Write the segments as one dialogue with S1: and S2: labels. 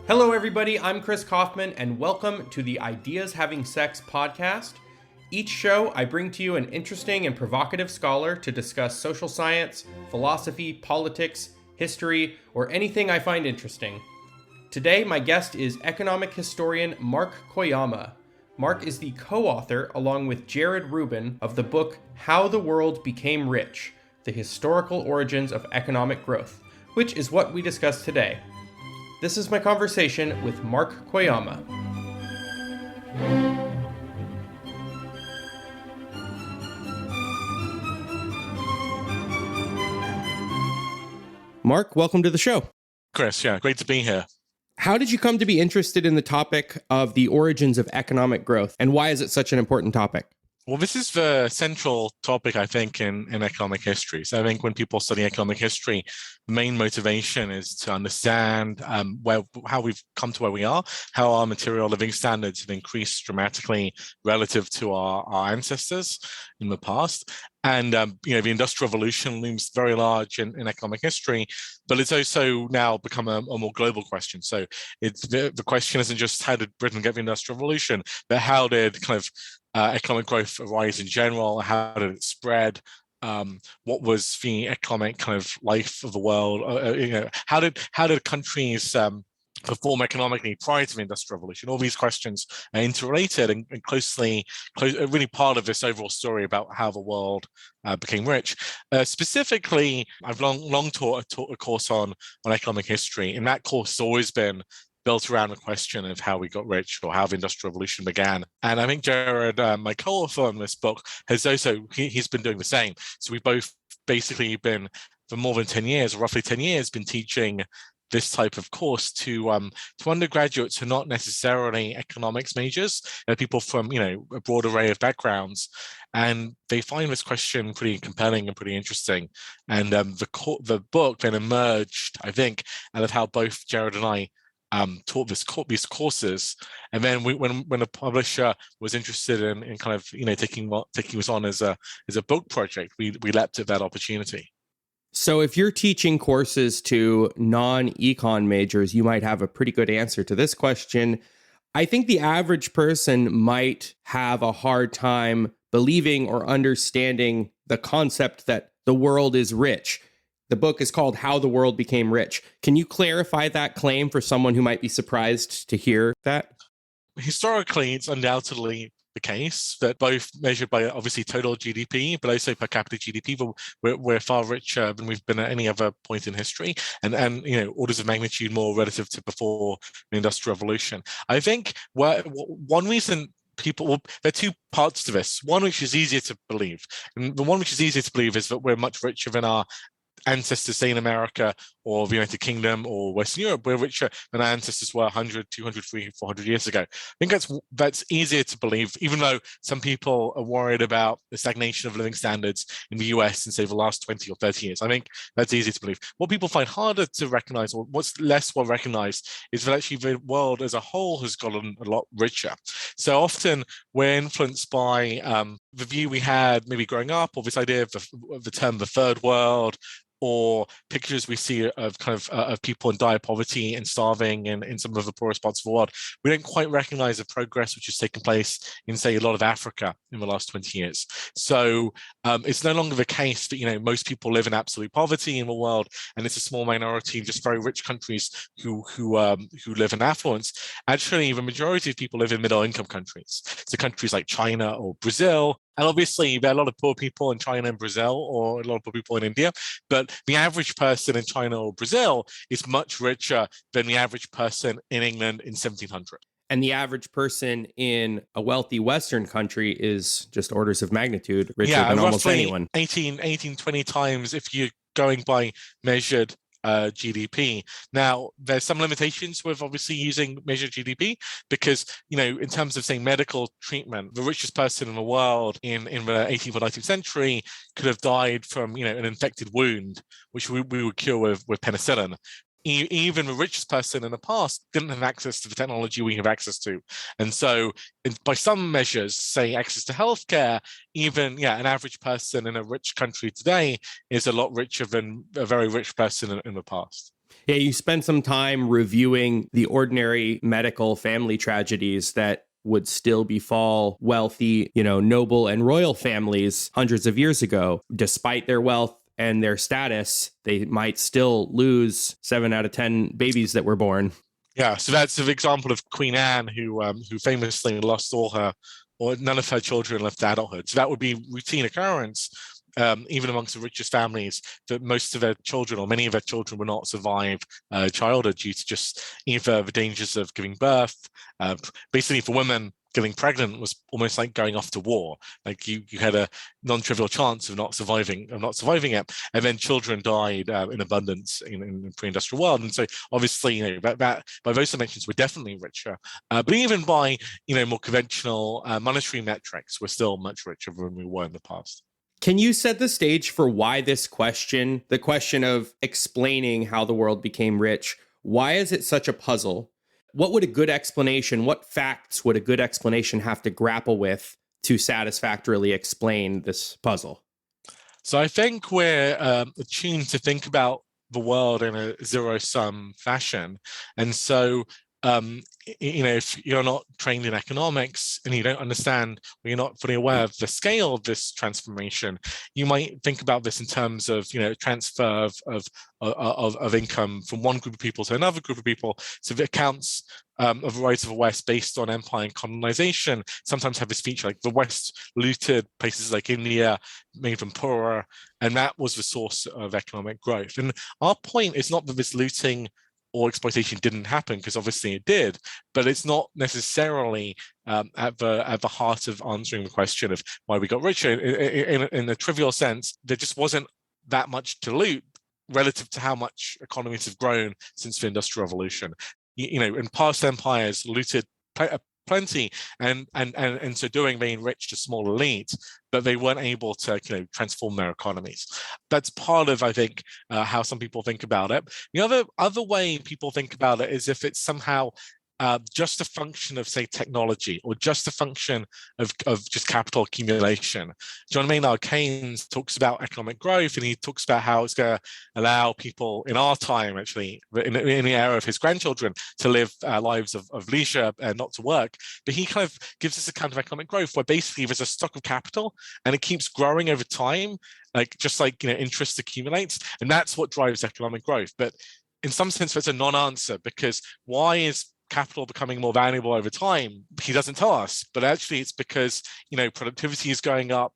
S1: Hello, everybody. I'm Chris Kaufman, and welcome to the Ideas Having Sex podcast. Each show, I bring to you an interesting and provocative scholar to discuss social science, philosophy, politics, history, or anything I find interesting. Today, my guest is economic historian Mark Koyama. Mark is the co-author, along with Jared Rubin, of the book How the World Became Rich: The Historical Origins of Economic Growth, which is what we discuss today. This is my conversation with Mark Koyama. Mark, welcome to the show.
S2: Chris, great to be here.
S1: How did you come to be interested in the topic of the origins of economic growth, and why is it such an important topic?
S2: Well, this is the central topic, I think, in economic history. So I think when people study economic history, the main motivation is to understand how we've come to where we are, how our material living standards have increased dramatically relative to our ancestors in the past. And the Industrial Revolution looms very large in economic history, but it's also now become a more global question. So it's the question isn't just how did Britain get the Industrial Revolution, but how did kind of economic growth arise in general? How did it spread? What was the economic kind of life of the world? How did countries perform economically prior to the Industrial Revolution? All these questions are interrelated and really part of this overall story about how the world became rich. Specifically, I've long taught a course on economic history, and that course has always been built around the question of how we got rich or how the Industrial Revolution began. And I think Jared, my co-author on this book, has also, he's been doing the same. So we've both basically been, for more than 10 years, or roughly 10 years, been teaching this type of course to undergraduates who are not necessarily economics majors, people from a broad array of backgrounds, and they find this question pretty compelling and pretty interesting. And the book then emerged, I think, out of how both Jared and I taught these courses, and then when a publisher was interested in kind of taking this on as a book project, we leapt at that opportunity.
S1: So if you're teaching courses to non-econ majors, you might have a pretty good answer to this question. I think the average person might have a hard time believing or understanding the concept that the world is rich. The book is called How the World Became Rich. Can you clarify that claim for someone who might be surprised to hear that?
S2: Historically, it's undoubtedly the case that both measured by obviously total GDP, but also per capita GDP, we're far richer than we've been at any other point in history, and orders of magnitude more relative to before the Industrial Revolution. I think one reason there are two parts to this. One which is easier to believe, and the one which is easier to believe is that we're much richer than our ancestors, say in America or the United Kingdom or Western Europe. We're richer than our ancestors were 100, 200, 300, 400 years ago. I think that's easier to believe, even though some people are worried about the stagnation of living standards in the US in, say, the last 20 or 30 years. I think that's easy to believe. What people find harder to recognize, or what's less well recognized, is that actually the world as a whole has gotten a lot richer. So often we're influenced by the view we had maybe growing up, or this idea of the term the third world, or pictures we see of kind of people in dire poverty and starving in some of the poorest parts of the world. We don't quite recognize the progress which has taken place in, say, a lot of Africa in the last 20 years. So it's no longer the case that most people live in absolute poverty in the world, and it's a small minority in just very rich countries who live in affluence. Actually, the majority of people live in middle-income countries. So countries like China or Brazil. And obviously, there are a lot of poor people in China and Brazil, or a lot of poor people in India. But the average person in China or Brazil is much richer than the average person in England in 1700.
S1: And the average person in a wealthy Western country is just orders of magnitude richer than almost anyone.
S2: 18, 20 times if you're going by measured GDP. Now, there's some limitations with obviously using measured GDP because, in terms of, say, medical treatment, the richest person in the world in the 18th or 19th century could have died from, an infected wound, which we would cure with penicillin. Even the richest person in the past didn't have access to the technology we have access to. And so by some measures, say access to healthcare, even an average person in a rich country today is a lot richer than a very rich person in the past.
S1: Yeah, you spend some time reviewing the ordinary medical family tragedies that would still befall wealthy, noble and royal families hundreds of years ago. Despite their wealth and their status, they might still lose 7 out of 10 babies that were born.
S2: Yeah, so that's an example of Queen Anne, who famously lost or none of her children left to adulthood. So that would be routine occurrence, even amongst the richest families, that most of their children or many of their children would not survive childhood due to just either the dangers of giving birth. Basically, for women, getting pregnant was almost like going off to war. Like you had a non-trivial chance of not surviving it, and then children died in abundance in the pre-industrial world. And so, obviously, that by those dimensions, we're definitely richer. But even by more conventional monetary metrics, we're still much richer than we were in the past.
S1: Can you set the stage for why this question, the question of explaining how the world became rich, why is it such a puzzle? What would a good explanation, what facts would a good explanation have to grapple with to satisfactorily explain this puzzle?
S2: So I think we're attuned to think about the world in a zero-sum fashion. And so if you're not trained in economics and you don't understand, or you're not fully aware of the scale of this transformation, you might think about this in terms of transfer of income from one group of people to another group of people. So the accounts of the rise of the West based on empire and colonization sometimes have this feature, like the West looted places like India, made them poorer, and that was the source of economic growth. And our point is not that this looting or exploitation didn't happen, because obviously it did, but it's not necessarily at the heart of answering the question of why we got richer. In a trivial sense, there just wasn't that much to loot relative to how much economies have grown since the Industrial Revolution. In past empires looted plenty, and so doing, they enriched a small elite, but they weren't able to transform their economies. That's part of, I think, how some people think about it. The other way people think about it is if it's somehow just a function of, say, technology, or just a function of just capital accumulation. John Maynard Keynes talks about economic growth, and he talks about how it's going to allow people in our time, actually, in the era of his grandchildren, to live lives of leisure and not to work. But he kind of gives us a kind of economic growth where basically there's a stock of capital and it keeps growing over time, just like interest accumulates, and that's what drives economic growth. But in some sense, that's a non-answer, because why is capital becoming more valuable over time? He doesn't tell us, but actually it's because productivity is going up,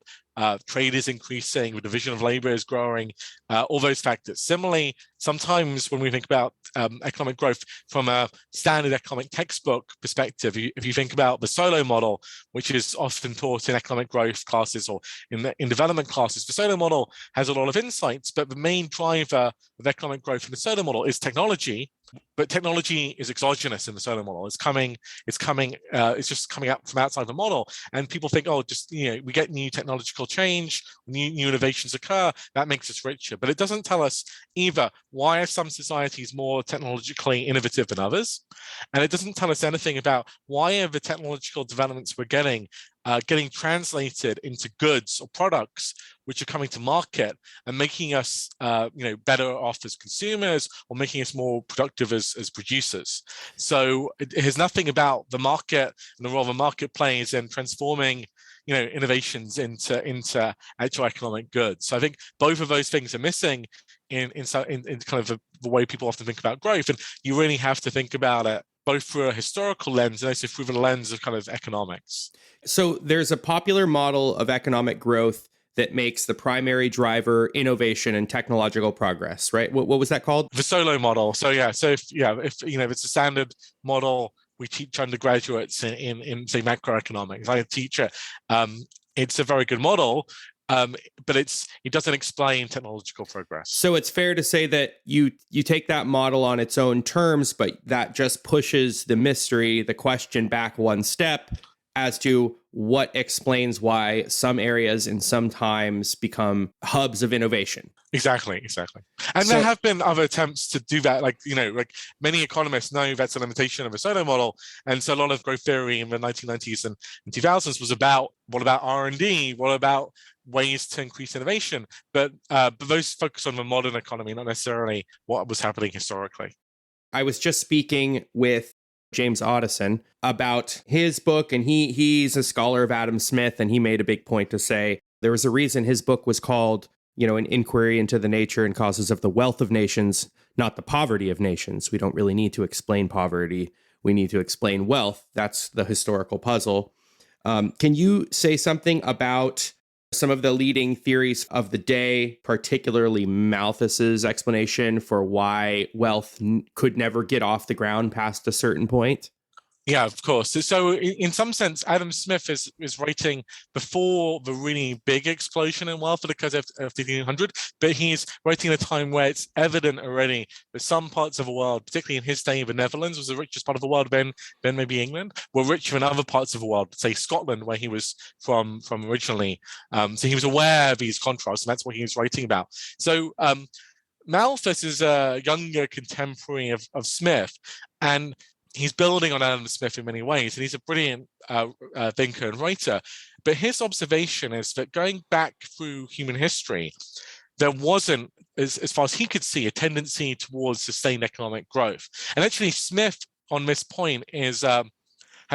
S2: trade is increasing, the division of labor is growing, all those factors. Similarly, sometimes when we think about economic growth from a standard economic textbook perspective, if you think about the Solow model, which is often taught in economic growth classes or in development classes, the Solow model has a lot of insights, but the main driver of economic growth in the Solow model is technology. But technology is exogenous in the Solow model. It's just coming out from outside the model. And people think, we get new technological change, new innovations occur, that makes us richer. But it doesn't tell us either why are some societies more technologically innovative than others, and it doesn't tell us anything about why are the technological developments we're getting translated into goods or products which are coming to market and making us better off as consumers, or making us more productive as producers. So it has nothing about the market and the role the market plays in transforming innovations into actual economic goods. So I think both of those things are missing in kind of the way people often think about growth, and you really have to think about it both through a historical lens and also through the lens of kind of economics.
S1: So there's a popular model of economic growth that makes the primary driver innovation and technological progress, right? What was that called?
S2: The Solow model. So if it's a standard model we teach undergraduates in say macroeconomics, I teach it. It's a very good model. But it doesn't explain technological progress.
S1: So it's fair to say that you take that model on its own terms, but that just pushes the mystery, the question back one step, as to what explains why some areas and sometimes become hubs of innovation.
S2: Exactly. And there have been other attempts to do that. Like many economists know that's a limitation of a solo model. And so a lot of growth theory in the 1990s and 2000s was about, what about R&D? What about ways to increase innovation? But those focus on the modern economy, not necessarily what was happening historically.
S1: I was just speaking with James Audison about his book, and he's a scholar of Adam Smith, and he made a big point to say there was a reason his book was called, an inquiry into the nature and causes of the wealth of nations, not the poverty of nations. We don't really need to explain poverty. We need to explain wealth. That's the historical puzzle. Can you say something about some of the leading theories of the day, particularly Malthus's explanation for why wealth could never get off the ground past a certain point?
S2: Yeah, of course. So in some sense, Adam Smith is writing before the really big explosion in wealth that occurs after 1500, but he's writing at a time where it's evident already that some parts of the world, particularly in his day, the Netherlands was the richest part of the world, then maybe England, were richer than other parts of the world, say Scotland, where he was from originally. So he was aware of these contrasts, and that's what he was writing about. So Malthus is a younger contemporary of Smith, and he's building on Adam Smith in many ways, and he's a brilliant thinker and writer. But his observation is that going back through human history, there wasn't, as far as he could see, a tendency towards sustained economic growth. And actually, Smith, on this point, has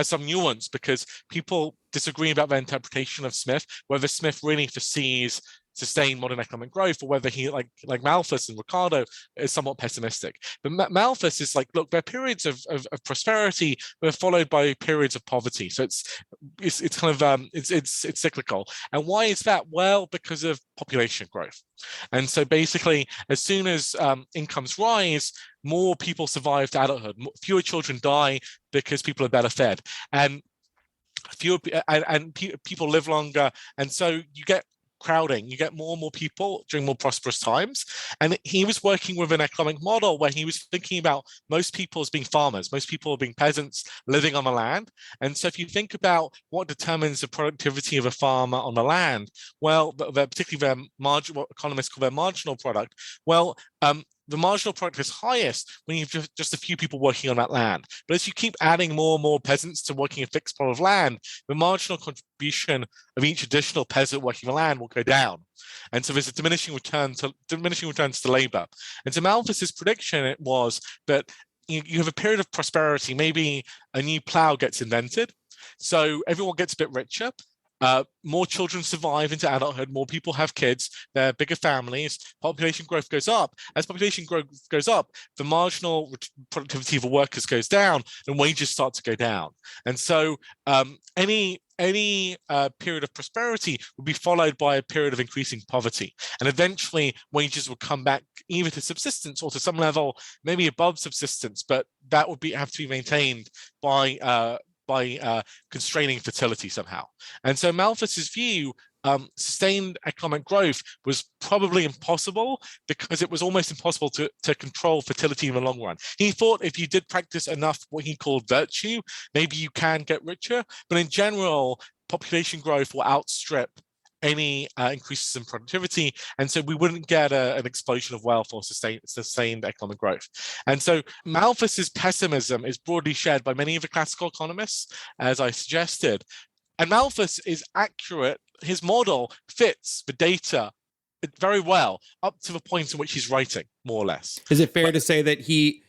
S2: some nuance, because people disagree about their interpretation of Smith, whether Smith really foresees sustained modern economic growth, or whether he, like Malthus and Ricardo, is somewhat pessimistic. But Malthus is like, look, there are periods of prosperity that are followed by periods of poverty. So it's kind of it's cyclical. And why is that? Well, because of population growth. And so basically, as soon as incomes rise, more people survive to adulthood. Fewer children die because people are better fed, and people live longer, and so you get crowding. You get more and more people during more prosperous times. And he was working with an economic model where he was thinking about most people as being farmers, most people being peasants living on the land. And so if you think about what determines the productivity of a farmer on the land, well, particularly what economists call their marginal product, well, the marginal product is highest when you've just a few people working on that land. But as you keep adding more and more peasants to working a fixed plot of land, the marginal contribution of each additional peasant working the land will go down. And so there's a diminishing returns to labor. And so Malthus's prediction was that you have a period of prosperity, maybe a new plow gets invented, so everyone gets a bit richer. More children survive into adulthood, more people have kids, they're bigger families, population growth goes up. As population growth goes up, the marginal productivity of the workers goes down and wages start to go down. And so any period of prosperity would be followed by a period of increasing poverty. And eventually wages will come back either to subsistence or to some level, maybe above subsistence, but that would have to be maintained by constraining fertility somehow. And so Malthus's view, sustained economic growth was probably impossible because it was almost impossible to control fertility in the long run. He thought if you did practice enough what he called virtue, maybe you can get richer, but in general, population growth will outstrip any increases in productivity, and so we wouldn't get an explosion of wealth or sustained economic growth. And so Malthus's pessimism is broadly shared by many of the classical economists, as I suggested. And Malthus is accurate. His model fits the data very well up to the point in which he's writing, more or less.
S1: Is it fair to say that he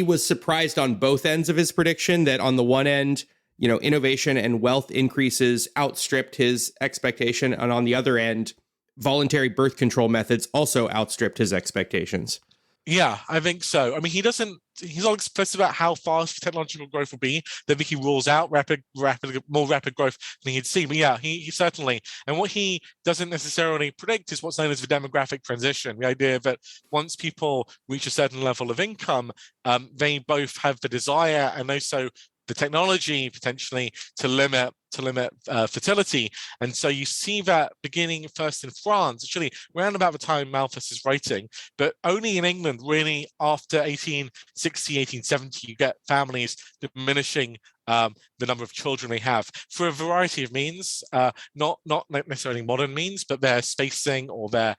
S1: was surprised on both ends of his prediction, that on the one end, innovation and wealth increases outstripped his expectation, and on the other end, voluntary birth control methods also outstripped his expectations?
S2: Yeah, I think so. I mean, he's not explicit about how fast technological growth will be. That he rules out more rapid growth than he'd seen. But yeah, he certainly. And what he doesn't necessarily predict is what's known as the demographic transition. The idea that once people reach a certain level of income, they both have the desire and also the technology potentially to limit limit fertility. And so you see that beginning first in France, actually around about the time Malthus is writing, but only in England, really after 1860, 1870, you get families diminishing the number of children they have for a variety of means, not necessarily modern means, but they're spacing or they're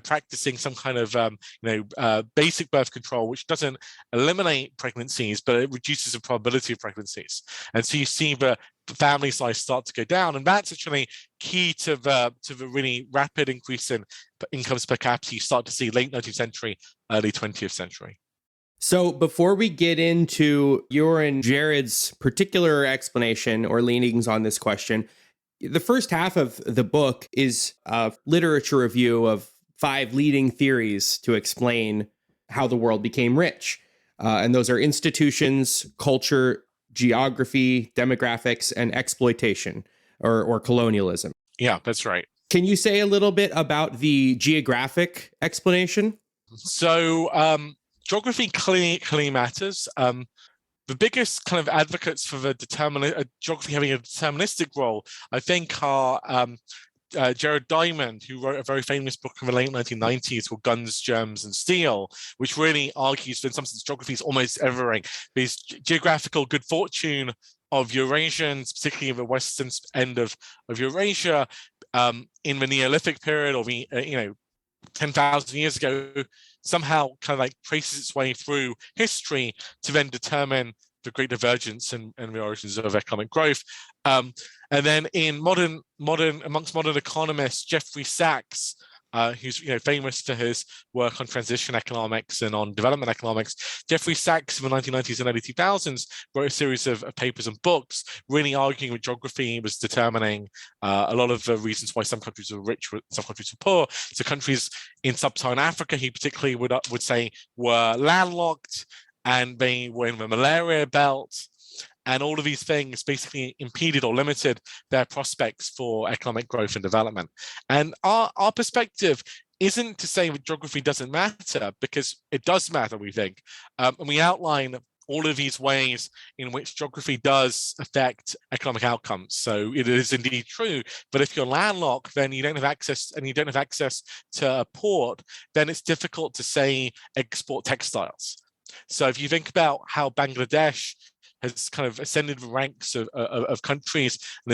S2: practicing some kind of basic birth control, which doesn't eliminate pregnancies, but it reduces the probability of pregnancies. And so you see the family size start to go down, and that's actually key to the really rapid increase in incomes per capita you start to see late 19th century, early 20th century.
S1: So before we get into your and Jared's particular explanation or leanings on this question, the first half of the book is a literature review of 5 leading theories to explain how the world became rich. And those are institutions, culture, geography, demographics, and exploitation or colonialism.
S2: Yeah, that's right.
S1: Can you say a little bit about the geographic explanation?
S2: So geography clearly matters. The biggest kind of advocates for the geography having a deterministic role, I think, are Jared Diamond, who wrote a very famous book in the late 1990s called Guns, Germs, and Steel, which really argues that in some sense geography is almost everything. Because geographical good fortune of Eurasians, particularly in the western end of Eurasia, in the Neolithic period or the 10,000 years ago, somehow kind of like traces its way through history to then determine the great divergence and the origins of economic growth. And then in amongst modern economists, Jeffrey Sachs, who's famous for his work on transition economics and on development economics. Jeffrey Sachs in the 1990s and early 2000s wrote a series of papers and books really arguing that geography was determining a lot of the reasons why some countries were rich, some countries were poor. So countries in sub-Saharan Africa, he particularly would say, were landlocked, and they were in the malaria belt. And all of these things basically impeded or limited their prospects for economic growth and development. And our perspective isn't to say that geography doesn't matter, because it does matter, we think. And we outline all of these ways in which geography does affect economic outcomes. So it is indeed true, but if you're landlocked, then you don't have access, and you don't have access to a port, then it's difficult to, say, export textiles. So if you think about how Bangladesh has kind of ascended the ranks of countries, and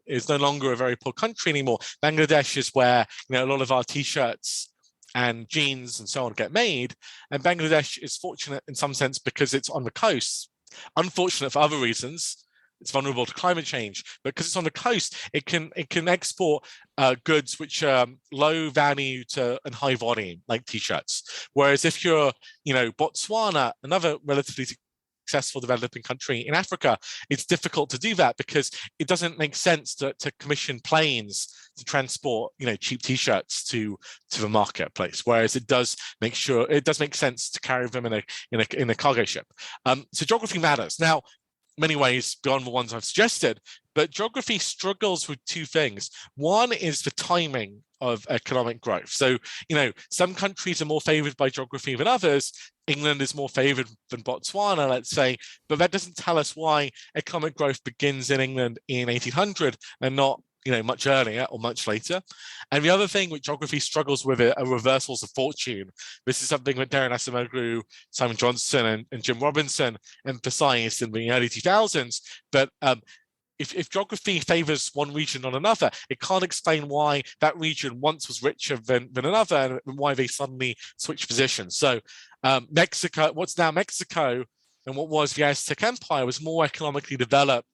S2: is no longer a very poor country anymore. Bangladesh is where a lot of our t-shirts and jeans and so on get made, and Bangladesh is fortunate in some sense because it's on the coast. Unfortunate for other reasons. It's vulnerable to climate change, but because it's on the coast, it can export goods which are low value and high volume, like t-shirts. Whereas if you're, Botswana, another relatively successful developing country in Africa, it's difficult to do that because it doesn't make sense to commission planes to transport cheap t-shirts to the marketplace, whereas it does make sense to carry them in a cargo ship. So geography matters. Now, many ways beyond the ones I've suggested, but geography struggles with 2 things. One is the timing of economic growth. So, some countries are more favored by geography than others. England is more favored than Botswana, let's say, but that doesn't tell us why economic growth begins in England in 1800 and not much earlier or much later. And the other thing which geography struggles with are reversals of fortune. This is something that Darren Acemoglu, Simon Johnson, and Jim Robinson emphasized in the early 2000s. But if geography favors one region on another, it can't explain why that region once was richer than another and why they suddenly switch positions. So Mexico, what's now Mexico, and what was the Aztec Empire was more economically developed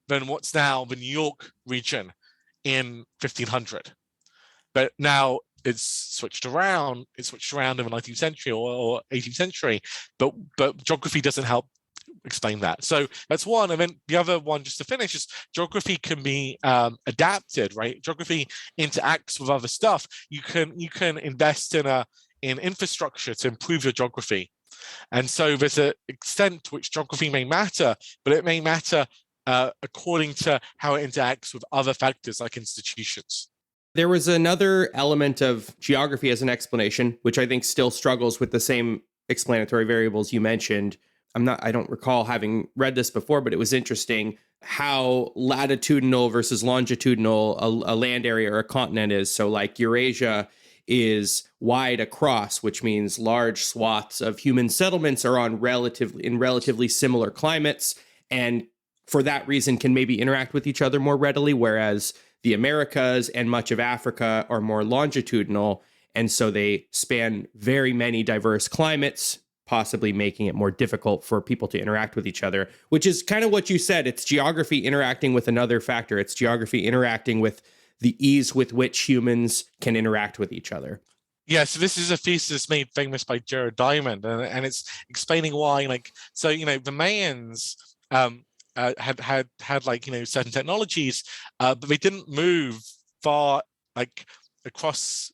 S2: than what's now the New York region in 1500. But now it's switched around. It's switched around in the 19th century or 18th century, but geography doesn't help explain that. So that's one. And then the other one, just to finish, is geography can be adapted, right? Geography interacts with other stuff. You can invest in infrastructure to improve your geography. And so there's an extent to which geography may matter, but it may matter according to how it interacts with other factors like institutions.
S1: There was another element of geography as an explanation, which I think still struggles with the same explanatory variables you mentioned. I don't recall having read this before, but it was interesting. how latitudinal versus longitudinal a land area or a continent is. So like Eurasia is wide across, which means large swaths of human settlements are on relatively similar climates, and for that reason can maybe interact with each other more readily, whereas the Americas and much of Africa are more longitudinal, and so they span very many diverse climates, possibly making it more difficult for people to interact with each other, which is kind of what you said. It's geography interacting with another factor. It's geography interacting with the ease with which humans can interact with each other.
S2: Yeah, so this is a thesis made famous by Jared Diamond, and it's explaining why, like, so the Mayans had like certain technologies, but they didn't move far, like across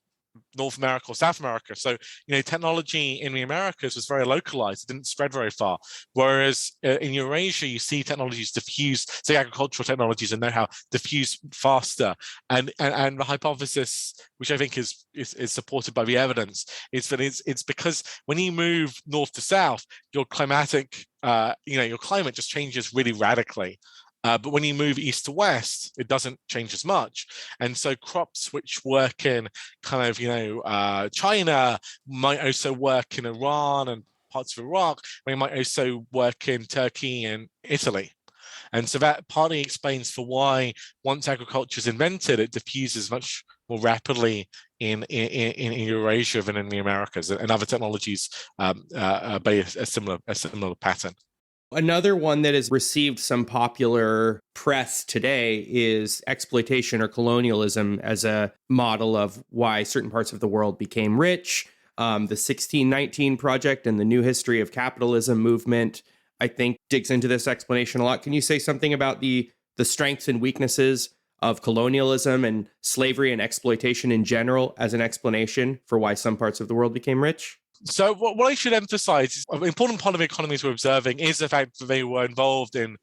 S2: North America or South America. So, technology in the Americas was very localized. It didn't spread very far. Whereas in Eurasia, you see technologies diffuse, say agricultural technologies and know-how diffuse faster. And the hypothesis, which I think is supported by the evidence, is that it's because when you move north to south, your climatic, your climate just changes really radically. But when you move east to west, it doesn't change as much. And so crops which work in kind of, China might also work in Iran and parts of Iraq. They might also work in Turkey and Italy. And so that partly explains for why once agriculture is invented, it diffuses much more rapidly in Eurasia than in the Americas, and other technologies obey a similar pattern.
S1: Another one that has received some popular press today is exploitation or colonialism as a model of why certain parts of the world became rich. The 1619 Project and the New History of Capitalism movement, I think, digs into this explanation a lot. Can you say something about the strengths and weaknesses of colonialism and slavery and exploitation in general as an explanation for why some parts of the world became rich?
S2: So what I should emphasize is an important part of the economies we're observing is the fact that they were involved in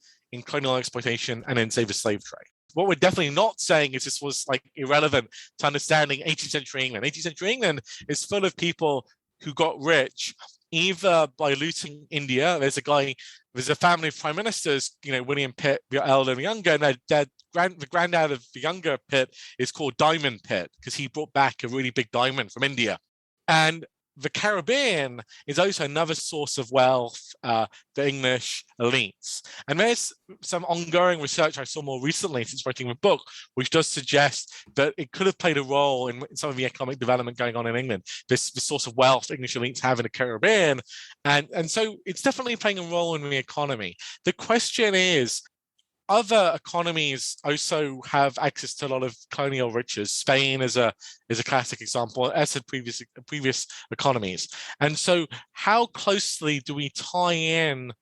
S2: colonial exploitation and in, say, the slave trade. What we're definitely not saying is this was like irrelevant to understanding 18th century England. 18th century England is full of people who got rich either by looting India. There's a family of prime ministers, William Pitt, the elder and the younger, and the granddad of the younger Pitt is called Diamond Pitt because he brought back a really big diamond from India. And the Caribbean is also another source of wealth for English elites. And there's some ongoing research I saw more recently since writing the book, which does suggest that it could have played a role in some of the economic development going on in England, this source of wealth English elites have in the Caribbean. And so it's definitely playing a role in the economy. The question is, other economies also have access to a lot of colonial riches. Spain is a classic example, as had previous economies. And so how closely do we tie in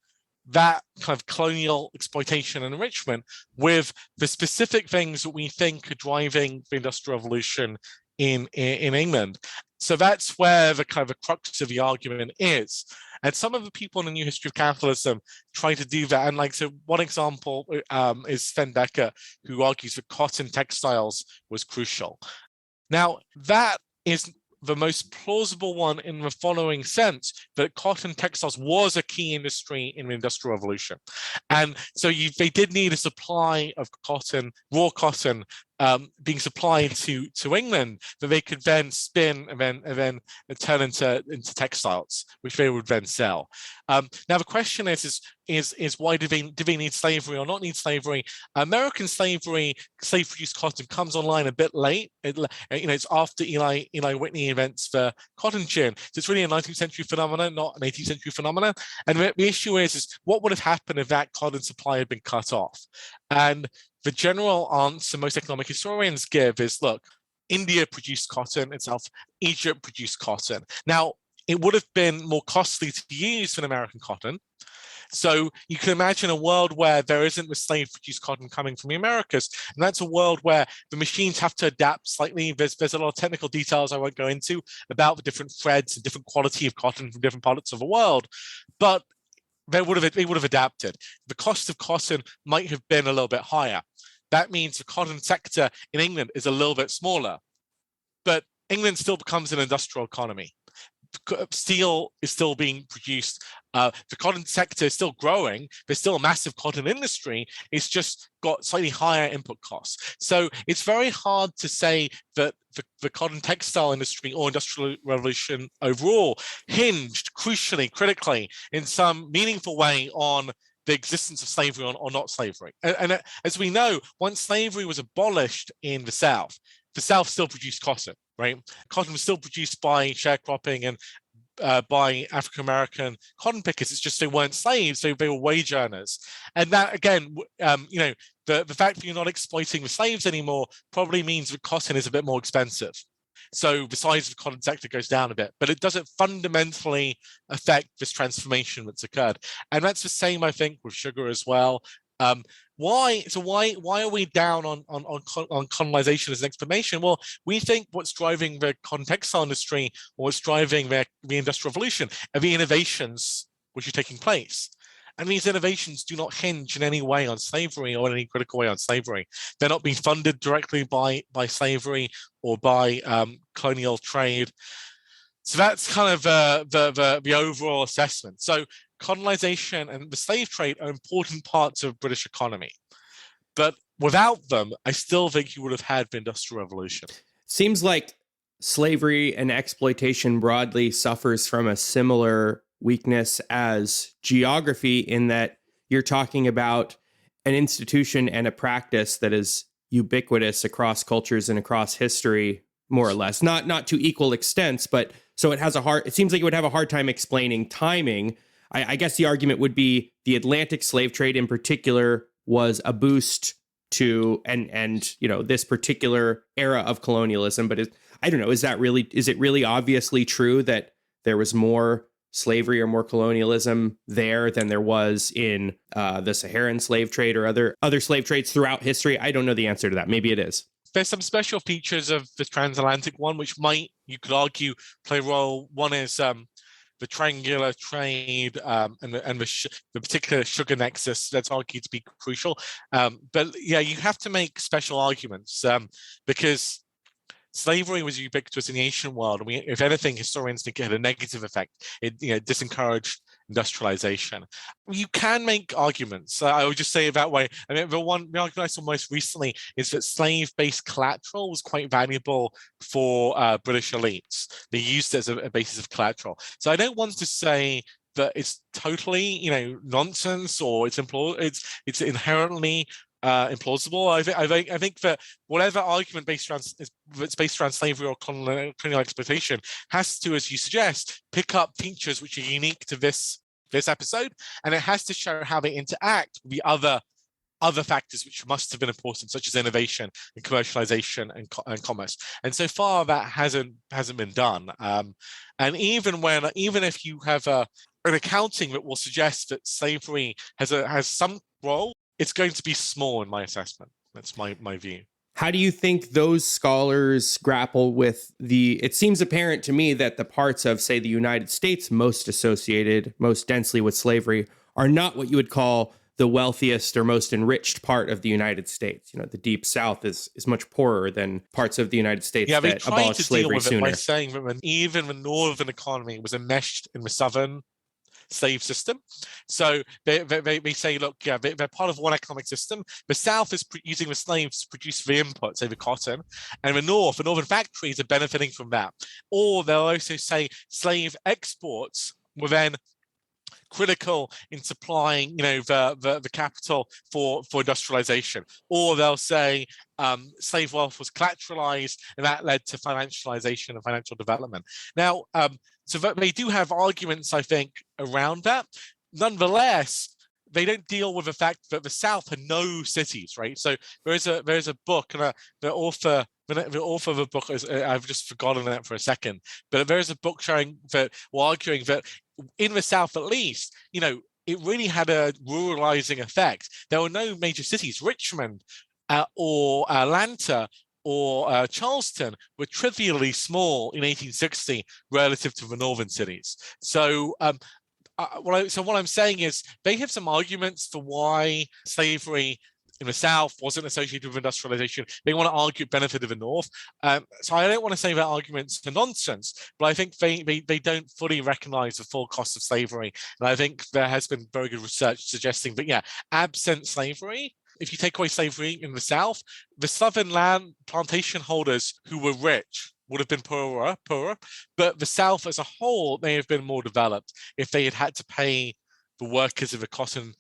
S2: that kind of colonial exploitation and enrichment with the specific things that we think are driving the Industrial Revolution in England? So that's where the kind of the crux of the argument is. And some of the people in the New History of Capitalism try to do that. And so one example is Sven Becker, who argues that cotton textiles was crucial. Now, that is the most plausible one in the following sense, that cotton textiles was a key industry in the Industrial Revolution. And so they did need a supply of cotton, raw cotton, being supplied to England that they could then spin and then turn into textiles, which they would then sell. Now the question is why do they need slavery or not need slavery? American slavery, slave-produced cotton, comes online a bit late. It's after Eli Whitney invents the cotton gin. So it's really a 19th century phenomenon, not an 18th century phenomenon. And the issue is what would have happened if that cotton supply had been cut off? And the general answer most economic historians give is, look, India produced cotton itself, Egypt produced cotton. Now, it would have been more costly to use than American cotton. So you can imagine a world where there isn't the slave-produced cotton coming from the Americas. And that's a world where the machines have to adapt slightly. There's a lot of technical details I won't go into about the different threads and different quality of cotton from different parts of the world. But they would have adapted. The cost of cotton might have been a little bit higher. That means the cotton sector in England is a little bit smaller, but England still becomes an industrial economy. steel is still being produced. The cotton sector is still growing. There's still a massive cotton industry. It's just got slightly higher input costs. So it's very hard to say that the cotton textile industry or industrial revolution overall hinged crucially, critically, in some meaningful way on the existence of slavery or not slavery. And as we know, once slavery was abolished in the South still produced cotton, right? Cotton was still produced by sharecropping and by African-American cotton pickers. It's just they weren't slaves, they were wage earners. And that, again, the fact that you're not exploiting the slaves anymore probably means that cotton is a bit more expensive. So the size of the cotton sector goes down a bit, but it doesn't fundamentally affect this transformation that's occurred. And that's the same, I think, with sugar as well. Why are we down on colonization as an explanation? Well, we think what's driving the cotton textile industry or what's driving the industrial revolution are the innovations which are taking place. And these innovations do not hinge in any way on slavery or in any critical way on slavery. They're not being funded directly by slavery or by colonial trade. So that's kind of the overall assessment. So colonization and the slave trade are important parts of British economy. But without them, I still think you would have had the Industrial Revolution.
S1: Seems like slavery and exploitation broadly suffers from a similar weakness as geography, in that you're talking about an institution and a practice that is ubiquitous across cultures and across history, more or less, not to equal extents, but so it seems like it would have a hard time explaining timing. I guess the argument would be the Atlantic slave trade in particular was a boost to and this particular era of colonialism. But I don't know, is it really obviously true that there was more slavery or more colonialism there than there was in the Saharan slave trade or other slave trades throughout history? I don't know the answer to that. Maybe it is.
S2: There's some special features of the transatlantic one, which might, you could argue, play a role. One is the triangular trade and the particular sugar nexus that's argued to be crucial. But yeah, you have to make special arguments because slavery was ubiquitous in the ancient world. And if anything, historians think it had a negative effect. It disencouraged industrialization. You can make arguments. I would just say it that way. I mean, the argument I saw most recently is that slave-based collateral was quite valuable for British elites. They used it as a basis of collateral. So I don't want to say that it's totally, nonsense or it's inherently implausible. I think that whatever argument that's based around slavery or colonial exploitation has to, as you suggest, pick up features which are unique to this episode, and it has to show how they interact with the other factors which must have been important, such as innovation and commercialization and commerce. And so far, that hasn't been done. And even if you have an accounting that will suggest that slavery has some role, it's going to be small in my assessment. That's my view.
S1: How do you think those scholars grapple with it seems apparent to me that the parts of, say, the United States most associated most densely with slavery are not what you would call the wealthiest or most enriched part of the United States. The Deep South is much poorer than parts of the United States that abolished slavery sooner.
S2: By saying that even the northern economy was enmeshed in the southern slave system. So they say, look, yeah, they're part of one economic system. The South is using the slaves to produce the input, say the cotton, and the northern factories are benefiting from that. Or they'll also say slave exports were then critical in supplying, the capital for industrialization. Or they'll say slave wealth was collateralized, and that led to financialization and financial development. Now, so they do have arguments, I think, around that. Nonetheless, they don't deal with the fact that the South had no cities, right? So there's a book, and the author of the book is, I've just forgotten that for a second, but there is a book arguing that in the South, at least, it really had a ruralizing effect. There were no major cities. Richmond or Atlanta or Charleston were trivially small in 1860 relative to the northern cities. So what I'm saying is they have some arguments for why slavery in the South wasn't associated with industrialization. They want to argue it benefited the North. So I don't want to say that argument's a nonsense, but I think they don't fully recognize the full cost of slavery. And I think there has been very good research suggesting that, yeah, absent slavery, if you take away slavery in the South, the Southern land plantation holders who were rich would have been poorer, but the South as a whole may have been more developed if they had to pay the workers of the cotton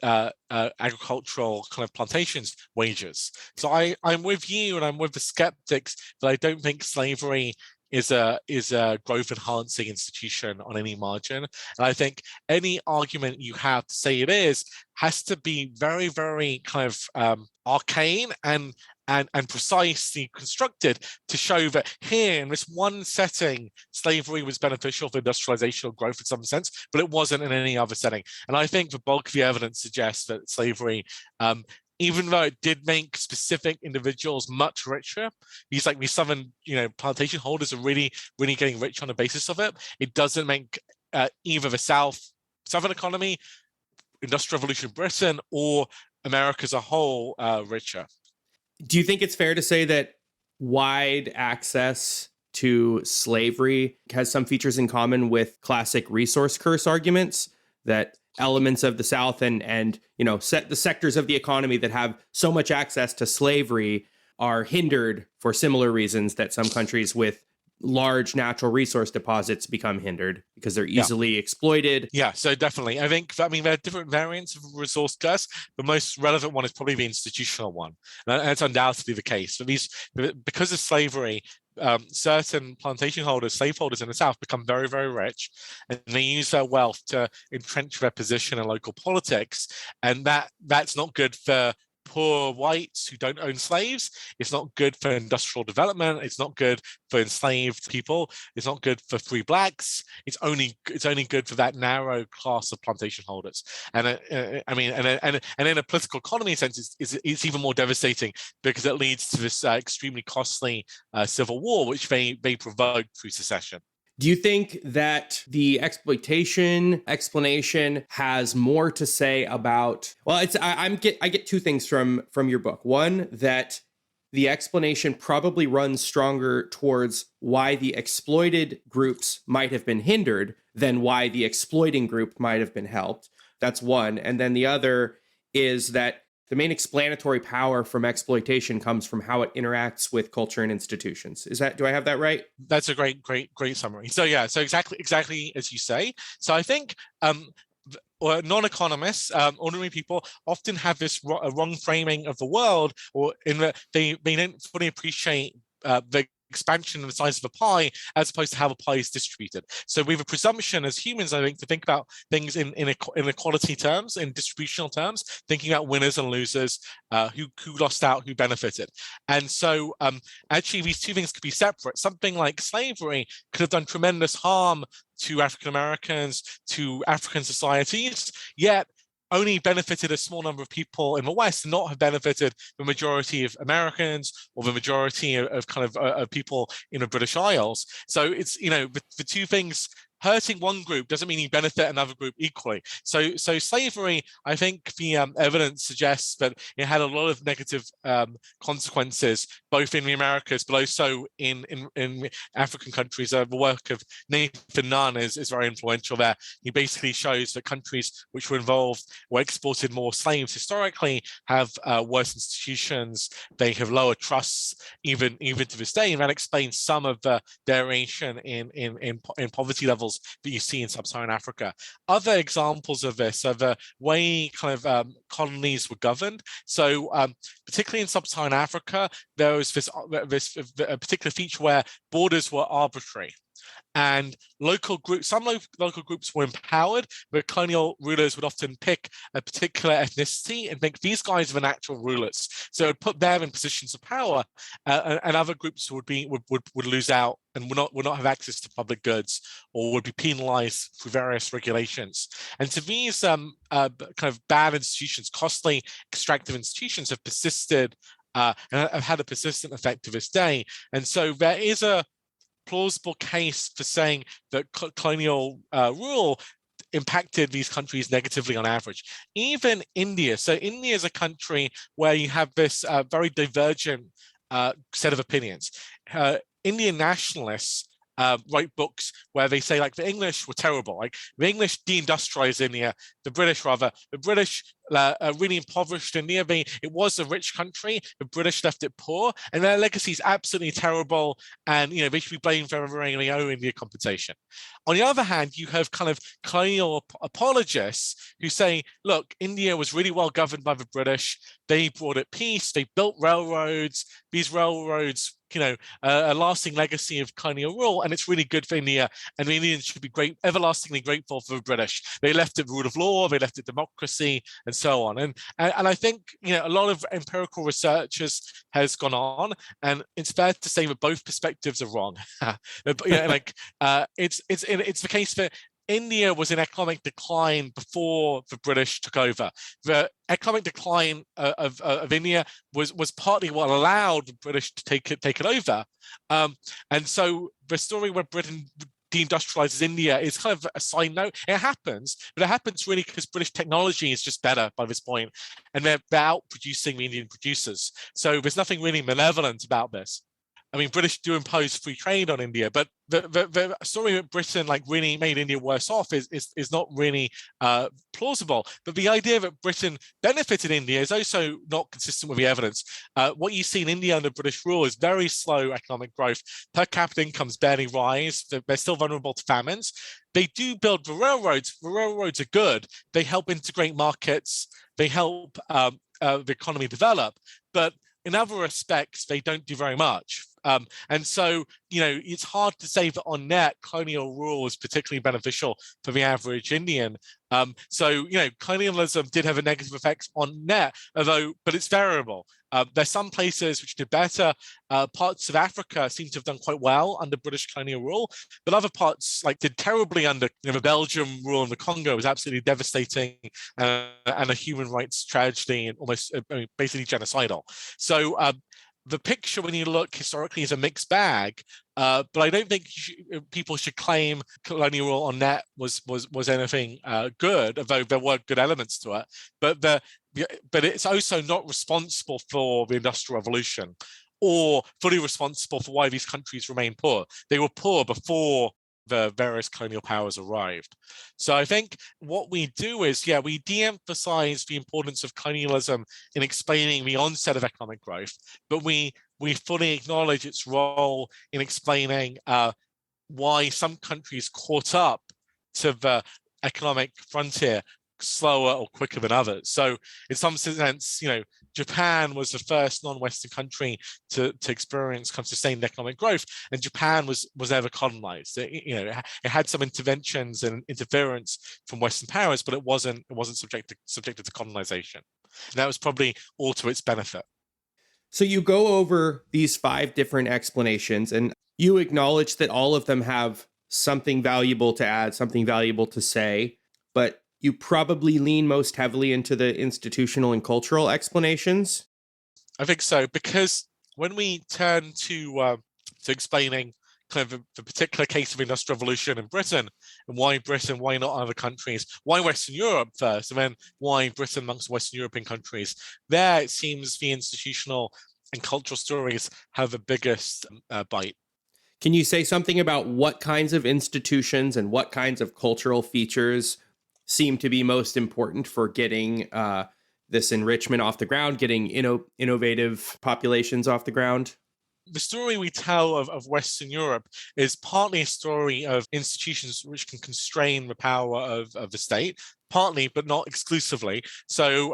S2: agricultural kind of plantations wages. So I'm with you, and I'm with the skeptics that I don't think slavery is a growth enhancing institution on any margin. And I think any argument you have to say it is has to be very, very kind of arcane and precisely constructed to show that here in this one setting, slavery was beneficial for industrialization or growth in some sense, but it wasn't in any other setting. And I think the bulk of the evidence suggests that slavery, even though it did make specific individuals much richer, these southern, plantation holders are really, really getting rich on the basis of it. It doesn't make either the southern economy, Industrial Revolution Britain, or America as a whole richer.
S1: Do you think it's fair to say that wide access to slavery has some features in common with classic resource curse arguments, that elements of the South and set the sectors of the economy that have so much access to slavery are hindered for similar reasons that some countries with large natural resource deposits become hindered because they're easily exploited?
S2: Yeah, so definitely. I mean, there are different variants of resource curse. The most relevant one is probably the institutional one. And it's undoubtedly the case. But because of slavery, certain plantation holders, slaveholders in the South become very, very rich, and they use their wealth to entrench their position in local politics. And that's not good for poor whites who don't own slaves. It's not good for industrial development. It's not good for enslaved people. It's not good for free blacks. It's only good for that narrow class of plantation holders. And in a political economy sense, it's even more devastating because it leads to this extremely costly civil war, which they provoked through secession.
S1: Do you think that the exploitation explanation has more to say about? Well, I get two things from your book. One, that the explanation probably runs stronger towards why the exploited groups might have been hindered than why the exploiting group might have been helped. That's one. And then the other is that the main explanatory power from exploitation comes from how it interacts with culture and institutions. Do I have that right?
S2: That's a great summary. So yeah, so exactly as you say. So I think non-economists, ordinary people, often have this wrong framing of the world, or in that they don't fully appreciate the expansion of the size of a pie as opposed to how the pie is distributed. So we have a presumption as humans, I think, to think about things in equality terms, in distributional terms, thinking about winners and losers, who lost out, who benefited. And so actually these two things could be separate. Something like slavery could have done tremendous harm to African Americans, to African societies, yet only benefited a small number of people in the West, and not have benefited the majority of Americans or the majority of people in the British Isles. So it's, the two things, hurting one group doesn't mean you benefit another group equally. So slavery, I think the evidence suggests that it had a lot of negative consequences, both in the Americas, but also in African countries. The work of Nathan Nunn is very influential there. He basically shows that countries which were involved or exported more slaves historically have worse institutions. They have lower trusts, even to this day, and that explains some of the variation in poverty levels that you see in sub-Saharan Africa. Other examples of this are the way colonies were governed. So particularly in sub-Saharan Africa, there was this particular feature where borders were arbitrary. And some local groups were empowered, but colonial rulers would often pick a particular ethnicity and think these guys are the natural rulers. So it would put them in positions of power, and other groups would lose out and would not have access to public goods, or would be penalized through various regulations. And so these kind of bad institutions, costly extractive institutions, have persisted and have had a persistent effect to this day. And so there is a plausible case for saying that colonial rule impacted these countries negatively on average. Even India. So India is a country where you have this very divergent set of opinions. Indian nationalists write books where they say, like, the English were terrible, like the English deindustrialized India, the British really impoverished India. It was a rich country, the British left it poor, and their legacy is absolutely terrible, and they should be blamed for everything, and they owe India compensation. On the other hand, you have kind of colonial apologists who say, look, India was really well governed by the British, they brought it peace, they built railroads, these railroads a lasting legacy of colonial rule, and it's really good for India, and the Indians should be everlastingly grateful for the British. They left it rule of law, they left it democracy, and so on. And I think a lot of empirical research has gone on, and it's fair to say that both perspectives are wrong. It's the case that India was in economic decline before the British took over. The economic decline of India was partly what allowed the British to take it over. And so the story where Britain deindustrializes India is kind of a side note. It happens, but it happens really because British technology is just better by this point, and they're outproducing the Indian producers. So there's nothing really malevolent about this. I mean, British do impose free trade on India, but the story that Britain really made India worse off is not really plausible. But the idea that Britain benefited India is also not consistent with the evidence. What you see in India under British rule is very slow economic growth. Per capita incomes barely rise. They're still vulnerable to famines. They do build the railroads. The railroads are good. They help integrate markets. They help the economy develop. But in other respects, they don't do very much. And so, it's hard to say that on net, colonial rule is particularly beneficial for the average Indian. So, colonialism did have a negative effect on net, but it's variable. There's some places which did better. Parts of Africa seem to have done quite well under British colonial rule, but other parts did terribly under the Belgium rule in the Congo. Was absolutely devastating and a human rights tragedy and almost basically genocidal. So the picture, when you look historically, is a mixed bag. But I don't think people should claim colonial rule on net was anything good, although there were good elements to it. But it's also not responsible for the Industrial Revolution or fully responsible for why these countries remain poor. They were poor before the various colonial powers arrived. So I think what we do is, we de-emphasize the importance of colonialism in explaining the onset of economic growth, but we fully acknowledge its role in explaining why some countries caught up to the economic frontier slower or quicker than others. So in some sense, Japan was the first non-Western country to experience kind of sustained economic growth, and Japan was never colonized. It had some interventions and interference from Western powers, but it wasn't subjected to colonization. And that was probably all to its benefit.
S1: So you go over these 5 different explanations, and you acknowledge that all of them have something valuable to add, something valuable to say, but you probably lean most heavily into the institutional and cultural explanations.
S2: I think so, because when we turn to explaining kind of the particular case of industrial revolution in Britain, and why Britain, why not other countries, why Western Europe first, and then why Britain amongst Western European countries, there it seems the institutional and cultural stories have the biggest bite.
S1: Can you say something about what kinds of institutions and what kinds of cultural features seem to be most important for getting this enrichment off the ground, getting innovative populations off the ground?
S2: The story we tell of Western Europe is partly a story of institutions which can constrain the power of the state, partly, but not exclusively. So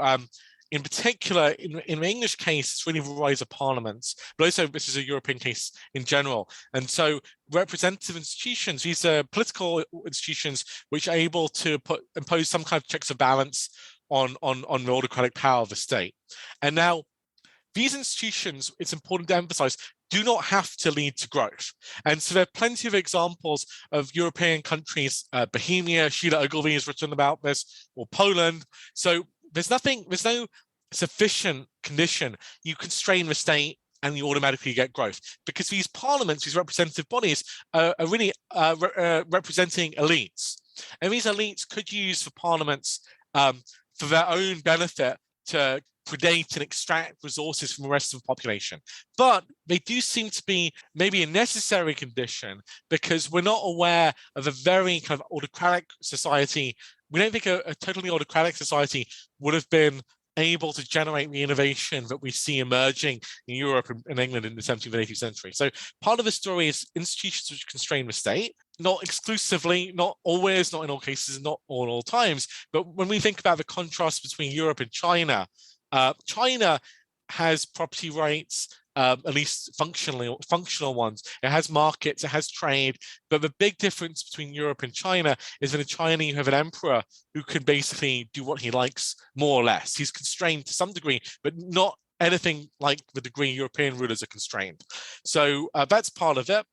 S2: in particular, in the English case, it's really the rise of parliaments, but also this is a European case in general. And so representative institutions, these are political institutions which are able to impose some kind of checks of balance on the autocratic power of the state. And now, these institutions, it's important to emphasize, do not have to lead to growth. And so there are plenty of examples of European countries, Bohemia, Sheila Ogilvy has written about this, or Poland. So there's no sufficient condition. You constrain the state and you automatically get growth, because these parliaments, these representative bodies are really representing elites. And these elites could use for parliaments for their own benefit to predate and extract resources from the rest of the population. But they do seem to be maybe a necessary condition because we're not aware of a very kind of autocratic society. We don't think a totally autocratic society would have been able to generate the innovation that we see emerging in Europe and England in the 17th and 18th century. So part of the story is institutions which constrain the state, not exclusively, not always, not in all cases, not on all times. But when we think about the contrast between Europe and China, China has property rights, at least functional ones. It has markets, it has trade. But the big difference between Europe and China is that in China you have an emperor who can basically do what he likes, more or less. He's constrained to some degree, but not anything like the degree European rulers are constrained. So that's part of it.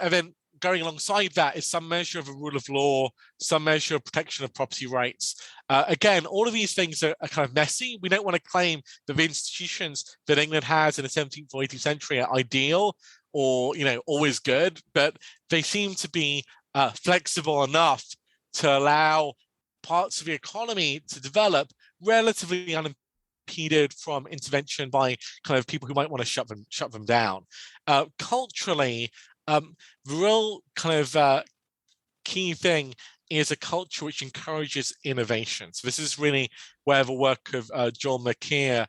S2: And then going alongside that is some measure of a rule of law, some measure of protection of property rights. Again, all of these things are kind of messy. We don't want to claim that the institutions that England has in the 17th or 18th century are ideal or, always good, but they seem to be flexible enough to allow parts of the economy to develop relatively unimpeded from intervention by kind of people who might want to shut them down. Culturally, the real kind of key thing is a culture which encourages innovation. So this is really where the work of John McKeer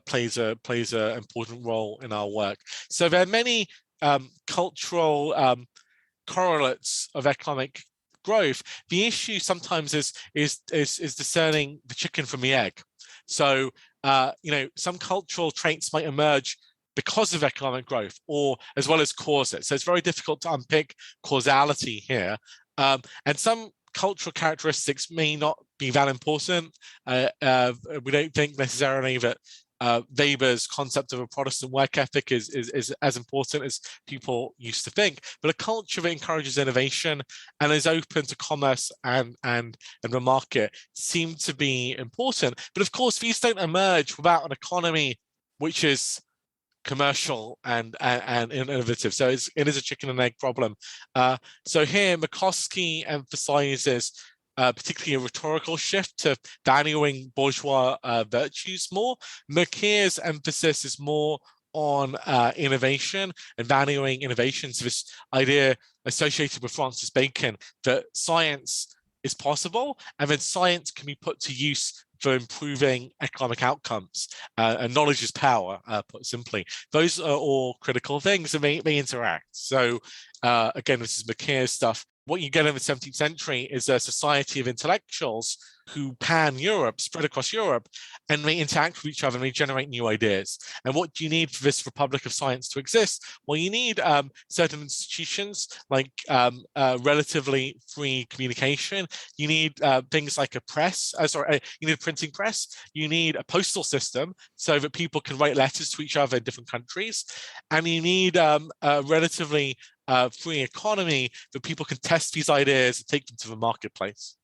S2: plays an important role in our work. So there are many cultural correlates of economic growth. The issue sometimes is discerning the chicken from the egg. So some cultural traits might emerge because of economic growth or as well as cause it. So it's very difficult to unpick causality here. And some cultural characteristics may not be that important. We don't think necessarily that Weber's concept of a Protestant work ethic is as important as people used to think, but a culture that encourages innovation and is open to commerce and the market seem to be important. But of course, these don't emerge without an economy which is commercial and innovative. So it is a chicken and egg problem. So here, McCloskey emphasizes particularly a rhetorical shift to valuing bourgeois virtues more. McKeer's emphasis is more on innovation and valuing innovations. This idea associated with Francis Bacon that science is possible and then science can be put to use for improving economic outcomes. And knowledge is power, put simply. Those are all critical things and they interact. So again, this is McKeer's stuff. What you get in the 17th century is a society of intellectuals who pan Europe, spread across Europe, and they interact with each other and they generate new ideas. And what do you need for this Republic of Science to exist? Well, you need certain institutions like relatively free communication. You need things like a press, you need a printing press. You need a postal system so that people can write letters to each other in different countries. And you need a relatively free economy that people can test these ideas and take them to the marketplace.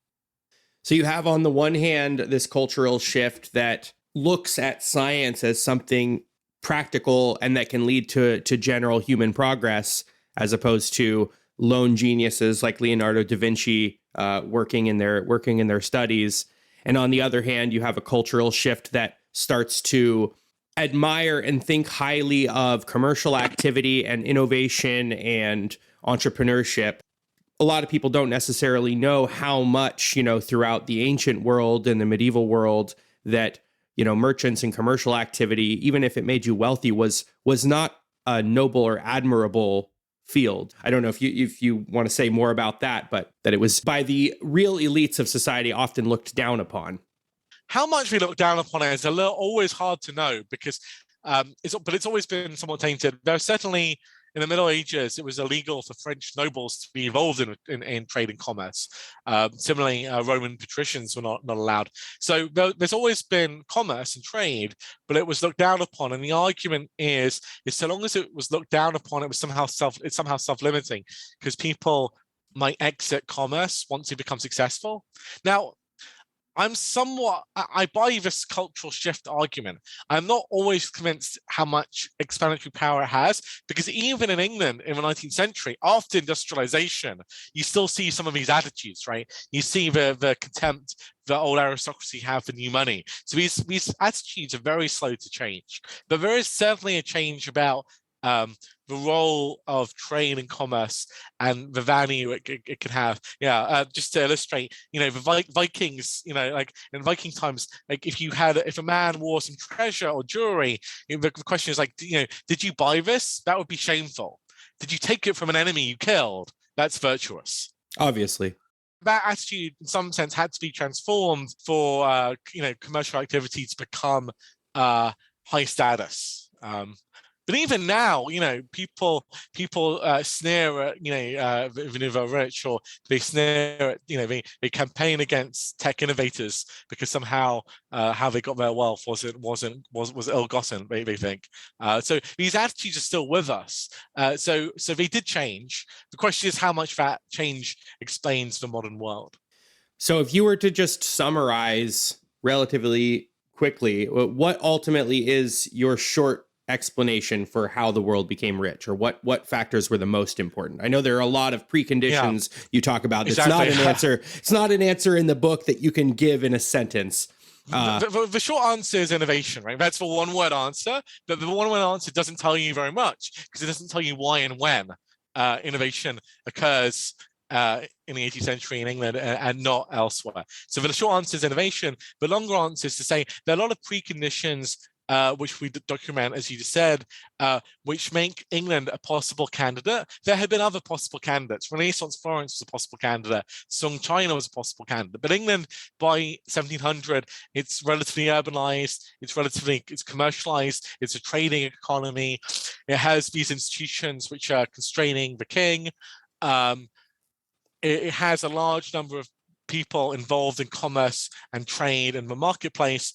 S1: So you have on the one hand this cultural shift that looks at science as something practical and that can lead to general human progress, as opposed to lone geniuses like Leonardo da Vinci working in their studies. And on the other hand, you have a cultural shift that starts to admire and think highly of commercial activity and innovation and entrepreneurship. A lot of people don't necessarily know how much, throughout the ancient world and the medieval world that, merchants and commercial activity, even if it made you wealthy, was not a noble or admirable field. I don't know if you want to say more about that, but that it was by the real elites of society often looked down upon.
S2: How much we look down upon it is always hard to know because it's always been somewhat tainted. There are certainly in the Middle Ages, it was illegal for French nobles to be involved in trade and commerce. Similarly, Roman patricians were not allowed. So there's always been commerce and trade, but it was looked down upon. And the argument is so long as it was looked down upon, it's somehow self-limiting because people might exit commerce once they become successful. Now, I buy this cultural shift argument. I'm not always convinced how much explanatory power it has, because even in England in the 19th century, after industrialization, you still see some of these attitudes, right? You see the contempt the old aristocracy have for new money. So these attitudes are very slow to change. But there is certainly a change about the role of trade and commerce and the value it can have. Yeah, just to illustrate, the Vikings, like in Viking times, like if a man wore some treasure or jewelry, the question is like, did you buy this? That would be shameful. Did you take it from an enemy you killed? That's virtuous.
S1: Obviously.
S2: That attitude, in some sense, had to be transformed for commercial activity to become high status. But even now, people sneer at the rich, or they sneer at they campaign against tech innovators because somehow how they got their wealth was ill-gotten. They think so. These attitudes are still with us. So they did change. The question is how much that change explains the modern world.
S1: So if you were to just summarize relatively quickly, what ultimately is your short explanation for how the world became rich, or what factors were the most important? I know there are a lot of preconditions you talk about.
S2: Exactly.
S1: It's not an answer. It's not an answer in the book that you can give in a sentence.
S2: The short answer is innovation, right? That's the one-word answer, but the one-word answer doesn't tell you very much, because it doesn't tell you why and when innovation occurs in the 18th century in England and not elsewhere. So the short answer is innovation. The longer answer is to say there are a lot of preconditions which we document, as you just said, which make England a possible candidate. There have been other possible candidates. Renaissance Florence was a possible candidate. Song China was a possible candidate. But England, by 1700, it's relatively urbanized, it's commercialized, it's a trading economy. It has these institutions which are constraining the king. It has a large number of people involved in commerce and trade and the marketplace.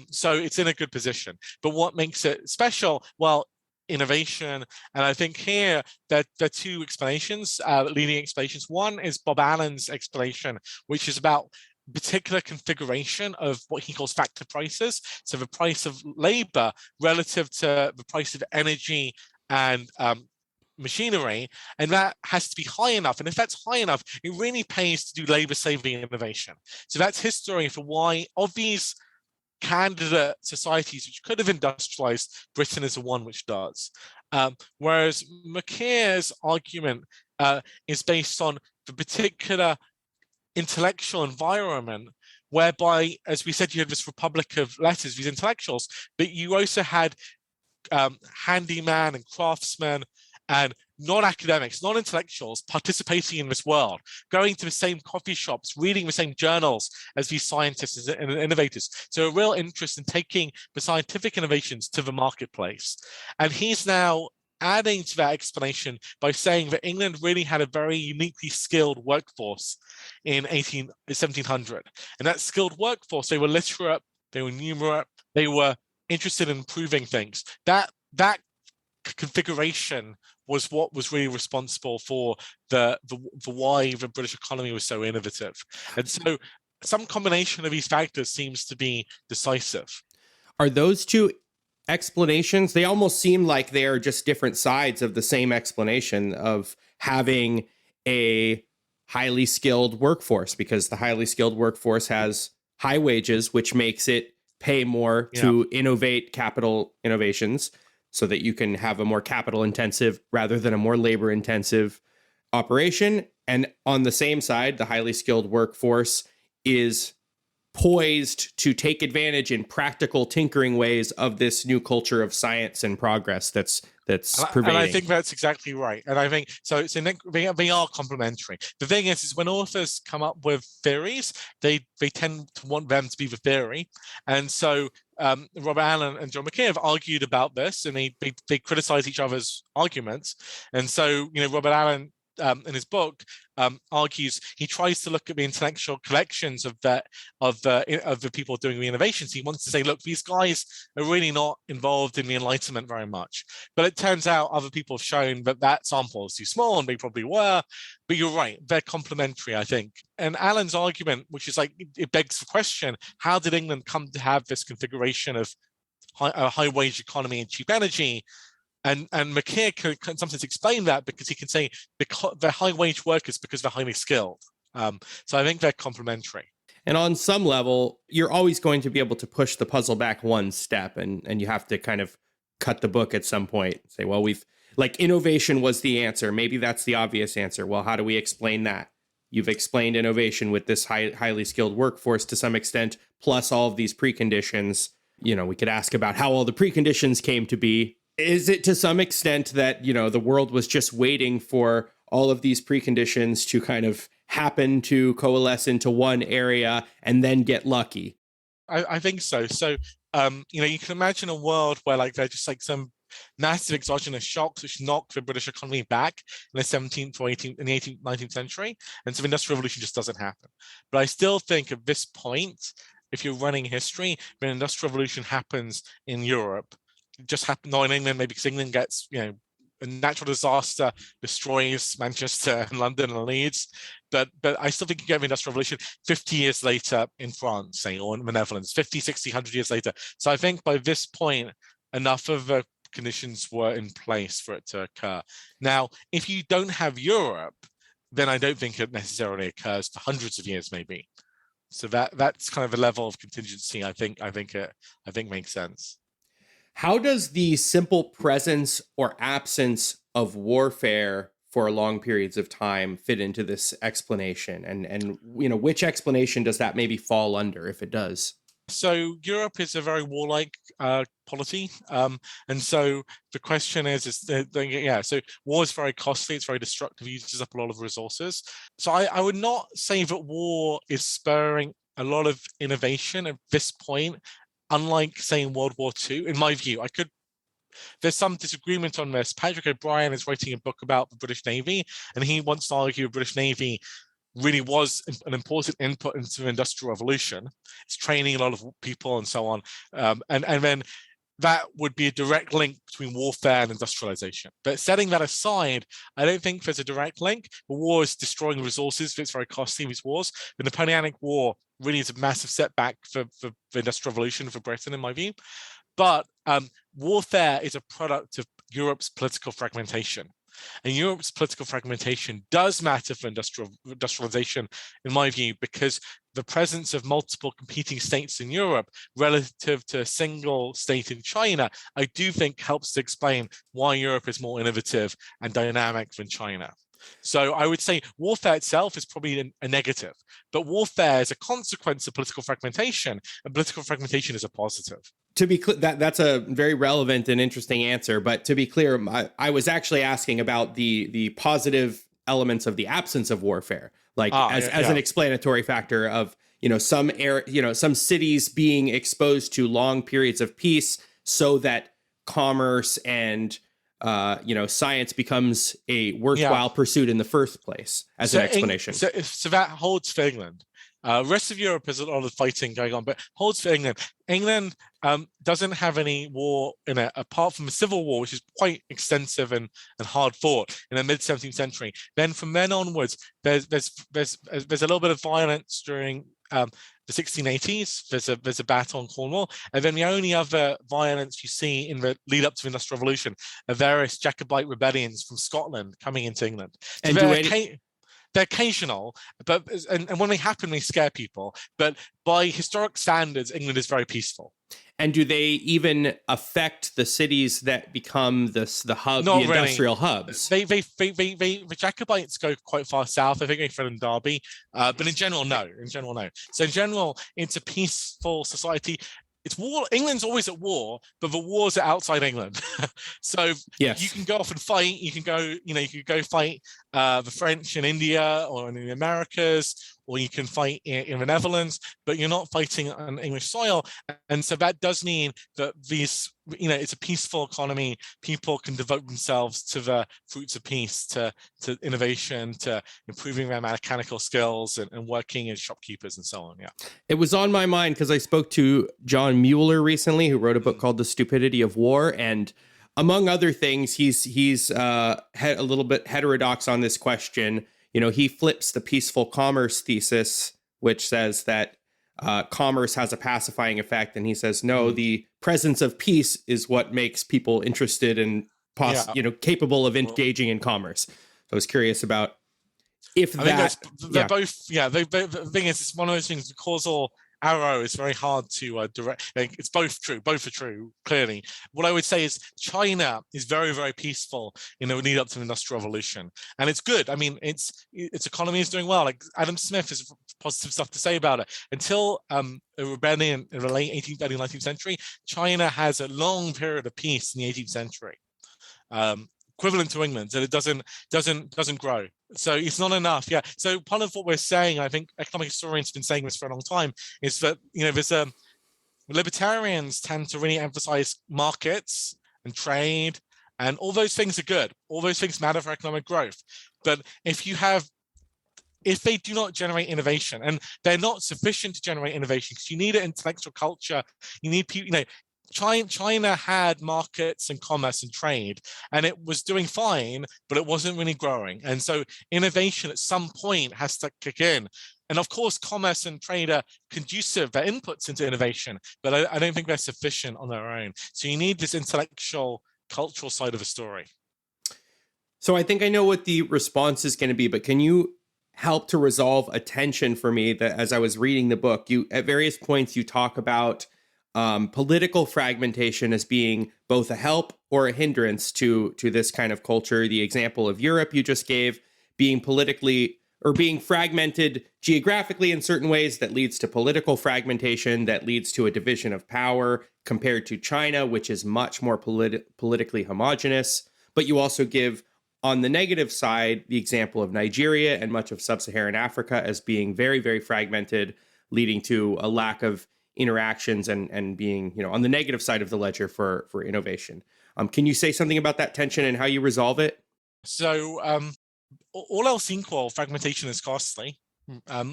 S2: So it's in a good position. But what makes it special? Well, innovation. And I think here there are two explanations, leading explanations. One is Bob Allen's explanation, which is about particular configuration of what he calls factor prices. So the price of labor relative to the price of energy and machinery, and that has to be high enough. And if that's high enough, it really pays to do labor-saving innovation. So that's history for why of these candidate societies which could have industrialized, Britain is the one which does. Whereas McKeer's argument is based on the particular intellectual environment whereby, as we said, you had this republic of letters, these intellectuals, but you also had handyman and craftsmen and non-academics, non-intellectuals participating in this world, going to the same coffee shops, reading the same journals as these scientists and innovators. So a real interest in taking the scientific innovations to the marketplace. And he's now adding to that explanation by saying that England really had a very uniquely skilled workforce in 1700. And that skilled workforce, they were literate, they were numerate, they were interested in improving things. That configuration was what was really responsible for the why the British economy was so innovative. And so some combination of these factors seems to be decisive.
S1: Are those two explanations, they almost seem like they are just different sides of the same explanation of having a highly skilled workforce, because the highly skilled workforce has high wages, which makes it pay more to innovate capital innovations, so that you can have a more capital intensive rather than a more labor intensive operation. And on the same side, the highly skilled workforce is poised to take advantage in practical tinkering ways of this new culture of science and progress that's pervading.
S2: And I think that's exactly right. And I think so they are complementary. The thing is when authors come up with theories, they tend to want them to be the theory. And so Robert Allen and John McKeer have argued about this, and they criticize each other's arguments. And so Robert Allen in his book argues, he tries to look at the intellectual collections of the people doing the innovations. He wants to say, look, these guys are really not involved in the Enlightenment very much. But it turns out other people have shown that sample is too small, and they probably were. But you're right, they're complementary, I think. And Alan's argument, which is like, it begs the question, how did England come to have this configuration of a high wage economy and cheap energy? And McKeer can sometimes explain that, because he can say they're high wage workers because they're highly skilled. So I think they're complementary.
S1: And on some level, you're always going to be able to push the puzzle back one step, and you have to kind of cut the book at some point. Say, well, innovation was the answer. Maybe that's the obvious answer. Well, how do we explain that? You've explained innovation with this highly skilled workforce to some extent, plus all of these preconditions. We could ask about how all the preconditions came to be. Is it to some extent that, the world was just waiting for all of these preconditions to kind of happen to coalesce into one area and then get lucky?
S2: I think so. So, you can imagine a world where they're just some massive exogenous shocks which knocked the British economy back in the 17th or 18th, in the 18th, 19th century. And so the Industrial Revolution just doesn't happen. But I still think at this point, if you're running history, the Industrial Revolution happens in Europe. Just happened not in England, maybe because England gets, a natural disaster destroys Manchester and London and Leeds. But I still think you get the Industrial Revolution 50 years later in France, say, or in the Netherlands, 50, 60, 100 years later. So I think by this point, enough of the conditions were in place for it to occur. Now, if you don't have Europe, then I don't think it necessarily occurs for hundreds of years, maybe. So that's kind of a level of contingency. I think makes sense.
S1: How does the simple presence or absence of warfare for long periods of time fit into this explanation? And which explanation does that maybe fall under, if it does?
S2: So Europe is a very warlike polity, and so the question is so war is very costly, it's very destructive, uses up a lot of resources. So I would not say that war is spurring a lot of innovation at this point, unlike, say, in World War II, in my view. There's some disagreement on this. Patrick O'Brien is writing a book about the British Navy, and he wants to argue the British Navy really was an important input into the Industrial Revolution. It's training a lot of people and so on. And then that would be a direct link between warfare and industrialization. But setting that aside, I don't think there's a direct link. The war is destroying resources. It's very costly, these wars. The Napoleonic War really is a massive setback for the Industrial Revolution for Britain, in my view. But warfare is a product of Europe's political fragmentation. And Europe's political fragmentation does matter for industrialization, in my view, because the presence of multiple competing states in Europe relative to a single state in China, I do think helps to explain why Europe is more innovative and dynamic than China. So I would say warfare itself is probably a negative, but warfare is a consequence of political fragmentation, and political fragmentation is a positive.
S1: To be clear, that's a very relevant and interesting answer. But to be clear, I was actually asking about the positive elements of the absence of warfare, as an explanatory factor of some cities being exposed to long periods of peace, so that commerce and science becomes a worthwhile pursuit in the first place, as an explanation.
S2: So that holds for England. Rest of Europe has a lot of fighting going on, but holds for England. England doesn't have any war in it, apart from a civil war, which is quite extensive and hard fought in the mid 17th century. Then from then onwards, there's a little bit of violence during the 1680s. There's a battle in Cornwall, and then the only other violence you see in the lead up to the Industrial Revolution are various Jacobite rebellions from Scotland coming into England. So they're occasional, and when they happen, they scare people. But by historic standards, England is very peaceful.
S1: And do they even affect the cities that become the hub,
S2: Not
S1: the industrial hubs?
S2: The Jacobites go quite far south. I think they fell in Derby, but in general, no. So in general, it's a peaceful society. It's war. England's always at war, but the wars are outside England. So yes, you can go off and fight. You can go, fight the French in India or in the Americas, or you can fight in the Netherlands, but you're not fighting on English soil. And so that does mean that these, it's a peaceful economy. People can devote themselves to the fruits of peace, to innovation, to improving their mechanical skills and working as shopkeepers and so on. Yeah.
S1: It was on my mind because I spoke to John Mueller recently, who wrote a book called The Stupidity of War. And among other things, he's a little bit heterodox on this question. He flips the peaceful commerce thesis, which says that commerce has a pacifying effect. And he says, no, the presence of peace is what makes people interested and capable of engaging in commerce. I was curious about if that.
S2: They're both. Yeah, the thing is, it's one of those things. The causal arrow is very hard to direct. It's both true. Both are true. Clearly, what I would say is China is very, very peaceful in the lead up to the Industrial Revolution, and it's good. I mean, its economy is doing well. Like Adam Smith has positive stuff to say about it. Until a rebellion in the late 18th, early 19th century, China has a long period of peace in the 18th century. Equivalent to England, and it doesn't grow. So it's not enough. Yeah. So part of what we're saying, I think economic historians have been saying this for a long time, is that there's libertarians tend to really emphasize markets and trade, and all those things are good. All those things matter for economic growth. But if they do not generate innovation, and they're not sufficient to generate innovation, because you need an intellectual culture, you need people. China had markets and commerce and trade, and it was doing fine, but it wasn't really growing. And so innovation at some point has to kick in. And of course, commerce and trade are conducive, they're inputs into innovation, but I don't think they're sufficient on their own. So you need this intellectual, cultural side of the story.
S1: So I think I know what the response is going to be, but can you help to resolve a tension for me that as I was reading the book, at various points you talk about political fragmentation as being both a help or a hindrance to this kind of culture. The example of Europe you just gave being politically or being fragmented geographically in certain ways that leads to political fragmentation, that leads to a division of power compared to China, which is much more politically homogenous. But you also give, on the negative side, the example of Nigeria and much of sub-Saharan Africa as being very, very fragmented, leading to a lack of interactions and being, on the negative side of the ledger for innovation. Can you say something about that tension and how you resolve it?
S2: So all else equal, fragmentation is costly.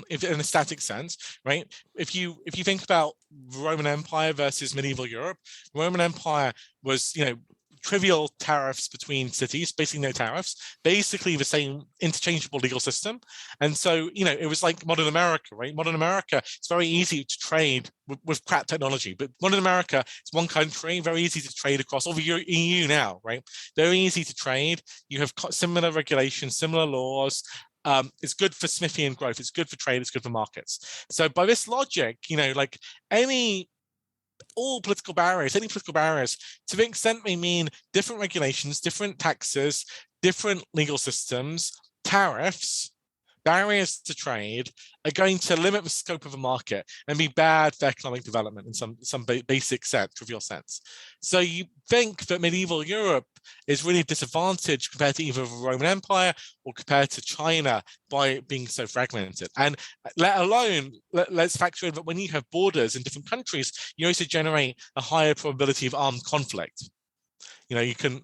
S2: If in a static sense, right? If you think about Roman Empire versus medieval Europe, Roman Empire was, trivial tariffs between cities, basically no tariffs, basically the same interchangeable legal system. And so, it was like modern America, right? Modern America, it's very easy to trade with crap technology, but modern America, it's one country, very easy to trade across all the EU now, right? Very easy to trade. You have similar regulations, similar laws. It's good for Smithian growth. It's good for trade. It's good for markets. So by this logic, all political barriers, any political barriers, to the extent they mean different regulations, different taxes, different legal systems, tariffs, barriers to trade, are going to limit the scope of a market and be bad for economic development in some basic sense, trivial sense. So you think that medieval Europe is really disadvantaged compared to either the Roman Empire or compared to China by being so fragmented. And let alone, let's factor in that when you have borders in different countries, you also generate a higher probability of armed conflict. You can,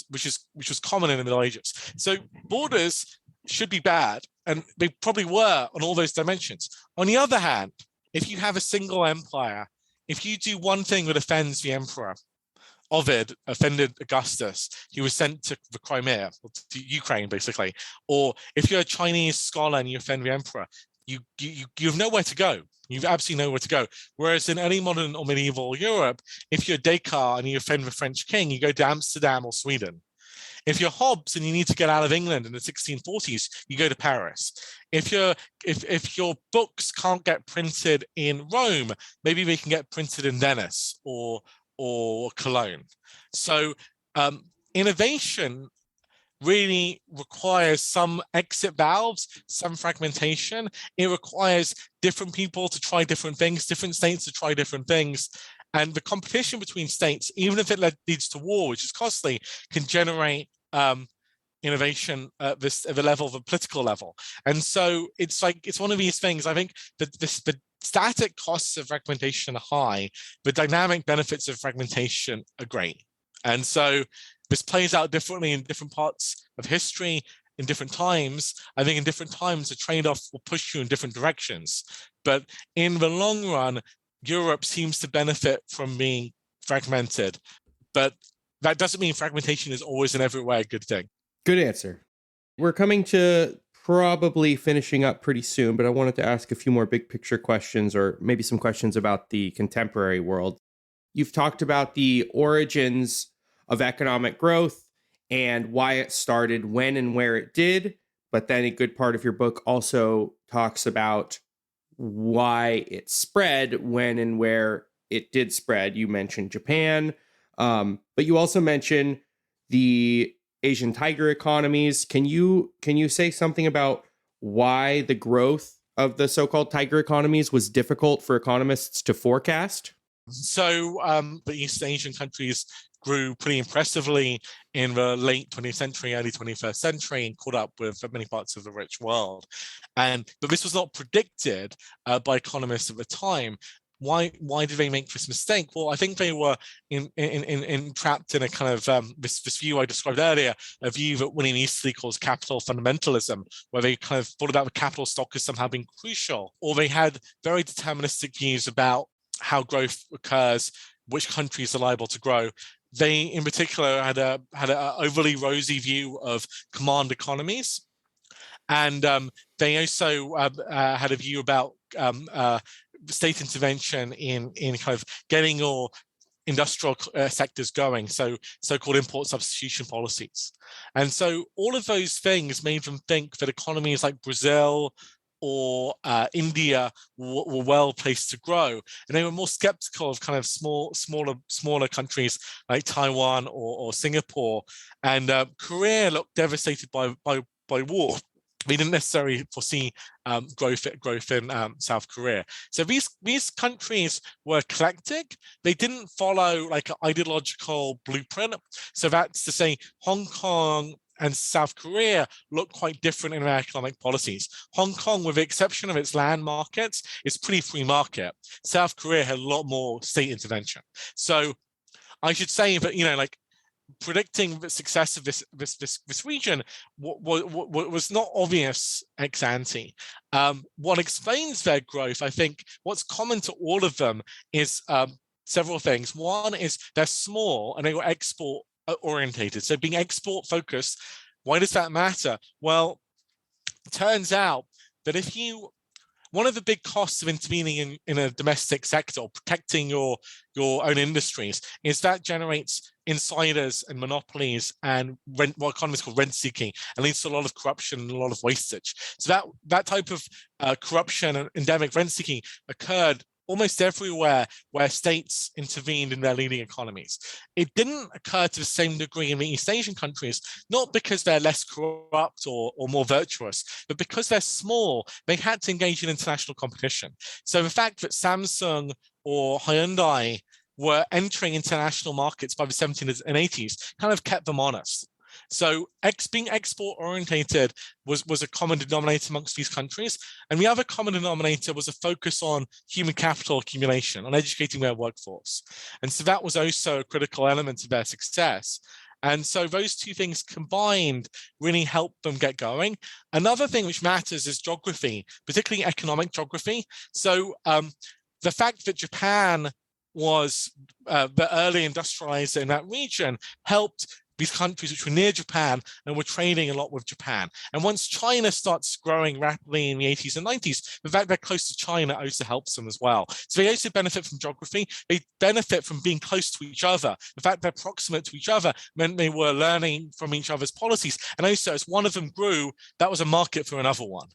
S2: which was common in the Middle Ages. So borders should be bad, and they probably were on all those dimensions. On the other hand, if you have a single empire, if you do one thing that offends the emperor, Ovid offended Augustus, he was sent to the Crimea, to Ukraine basically, or if you're a Chinese scholar and you offend the emperor, you have nowhere to go. You've absolutely nowhere to go. Whereas in early modern or medieval Europe, if you're Descartes and you offend the French king, you go to Amsterdam or Sweden. If you're Hobbes and you need to get out of England in the 1640s, you go to Paris. If your books can't get printed in Rome, maybe they can get printed in Venice or Cologne. So innovation really requires some exit valves, some fragmentation. It requires different people to try different things, different states to try different things. And the competition between states, even if it leads to war, which is costly, can generate innovation at the level of a political level. And so it's one of these things. I think that the static costs of fragmentation are high, the dynamic benefits of fragmentation are great. And so this plays out differently in different parts of history, in different times. I think in different times, the trade-off will push you in different directions. But in the long run, Europe seems to benefit from being fragmented. But that doesn't mean fragmentation is always in every way a good thing.
S1: Good answer. We're coming to probably finishing up pretty soon, but I wanted to ask a few more big picture questions, or maybe some questions about the contemporary world. You've talked about the origins of economic growth and why it started when and where it did. But then a good part of your book also talks about why it spread when and where it did spread. You mentioned Japan, but you also mention the Asian tiger economies. Can you say something about why the growth of the so-called tiger economies was difficult for economists to forecast?
S2: So the East Asian countries grew pretty impressively in the late 20th century, early 21st century, and caught up with many parts of the rich world. But this was not predicted by economists at the time. Why did they make this mistake? Well, I think they were entrapped in a kind of this view I described earlier, a view that William Easterly calls capital fundamentalism, where they kind of thought about the capital stock as somehow being crucial, or they had very deterministic views about how growth occurs, which countries are liable to grow. They, in particular, had a overly rosy view of command economies, and they also had a view about state intervention in kind of getting your industrial sectors going, so-called import substitution policies. And so all of those things made them think that economies like Brazil or India were well placed to grow, and they were more skeptical of kind of smaller countries like Taiwan or Singapore. And Korea looked devastated by war. They didn't necessarily foresee growth in South Korea. So these countries were eclectic. They didn't follow like an ideological blueprint. So that's to say, Hong Kong and South Korea look quite different in their economic policies. Hong Kong, with the exception of its land markets, is pretty free market. South Korea had a lot more state intervention. So I should say that, like, predicting the success of this region was not obvious ex ante. What explains their growth, I think, what's common to all of them is several things. One is they're small and they were export orientated. So being export focused, why does that matter? Well, it turns out that one of the big costs of intervening in a domestic sector or protecting your own industries is that generates insiders and monopolies and what economists call rent seeking, and leads to a lot of corruption and a lot of wastage. So that type of corruption and endemic rent seeking occurred almost everywhere where states intervened in their leading economies. It didn't occur to the same degree in the East Asian countries, not because they're less corrupt or more virtuous, but because they're small, they had to engage in international competition. So the fact that Samsung or Hyundai were entering international markets by the 70s and 80s kind of kept them honest. So being export orientated was a common denominator amongst these countries. And the other common denominator was a focus on human capital accumulation, on educating their workforce. And so that was also a critical element of their success. And so those two things combined really helped them get going. Another thing which matters is geography, particularly economic geography. So the fact that Japan was the early industrializer in that region helped these countries which were near Japan and were trading a lot with Japan. And once China starts growing rapidly in the 80s and 90s, the fact they're close to China also helps them as well. So they also benefit from geography. They benefit from being close to each other. The fact they're proximate to each other meant they were learning from each other's policies. And also, as one of them grew, that was a market for another one.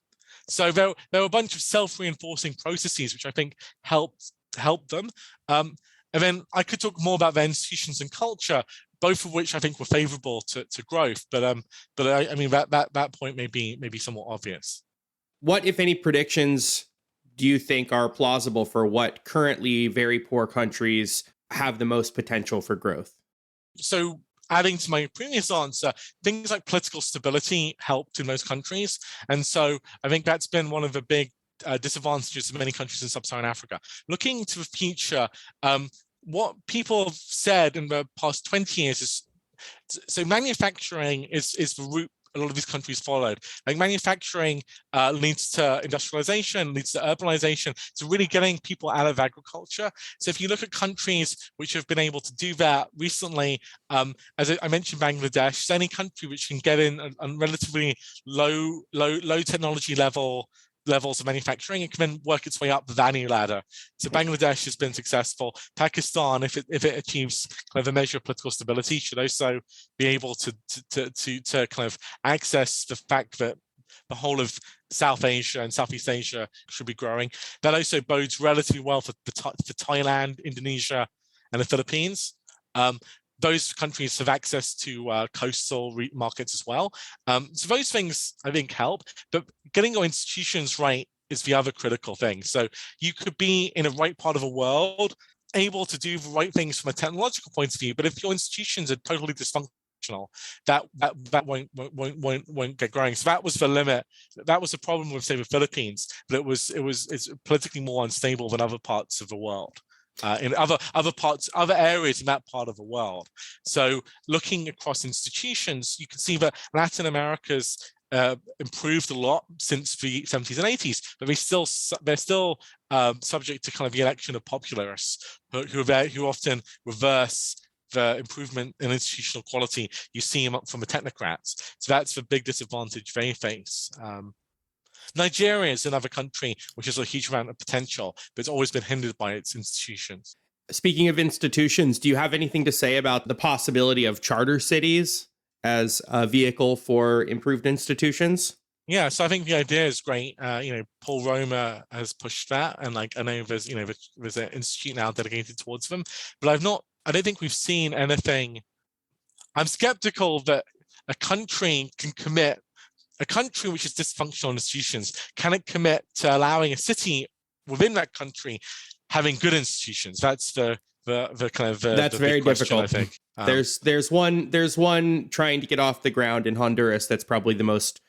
S2: So there were a bunch of self-reinforcing processes which I think helped them. And then I could talk more about their institutions and culture, both of which I think were favorable to growth. But I mean that point may be somewhat obvious.
S1: What, if any, predictions do you think are plausible for what currently very poor countries have the most potential for growth?
S2: So adding to my previous answer, things like political stability helped in those countries. And so I think that's been one of the big disadvantages of many countries in sub-Saharan Africa. Looking to the future, what people have said in the past 20 years is, so manufacturing is the route a lot of these countries followed. Like manufacturing leads to industrialization, leads to urbanization, so really getting people out of agriculture. So if you look at countries which have been able to do that recently, as I mentioned, Bangladesh, so any country which can get in a relatively low technology levels of manufacturing, it can then work its way up the value ladder. So Bangladesh has been successful. Pakistan, if it achieves kind of a measure of political stability, should also be able to kind of access the fact that the whole of South Asia and Southeast Asia should be growing. That also bodes relatively well for Thailand, Indonesia, and the Philippines. Those countries have access to coastal markets as well. So those things, I think, help. But getting your institutions right is the other critical thing. So you could be in a right part of the world, able to do the right things from a technological point of view, but if your institutions are totally dysfunctional, that won't get growing. So that was the limit. That was the problem with, say, the Philippines. But it's politically more unstable than other parts of the world. In other areas in that part of the world. So looking across institutions, you can see that Latin America's improved a lot since the 70s and 80s, but they're still subject to kind of the election of popularists who often reverse the improvement in institutional quality you see from the technocrats. So that's the big disadvantage they face. Nigeria is another country which has a huge amount of potential, but it's always been hindered by its institutions.
S1: Speaking of institutions, do you have anything to say about the possibility of charter cities as a vehicle for improved institutions?
S2: Yeah, so I think the idea is great. Paul Roma has pushed that, and I know there's an institute now dedicated towards them, but I don't think we've seen anything. I'm skeptical that a country which is dysfunctional institutions, can it commit to allowing a city within that country having good institutions? That's the kind of
S1: that's
S2: the
S1: very
S2: big question,
S1: difficult.
S2: I think.
S1: There's one trying to get off the ground in Honduras that's probably the most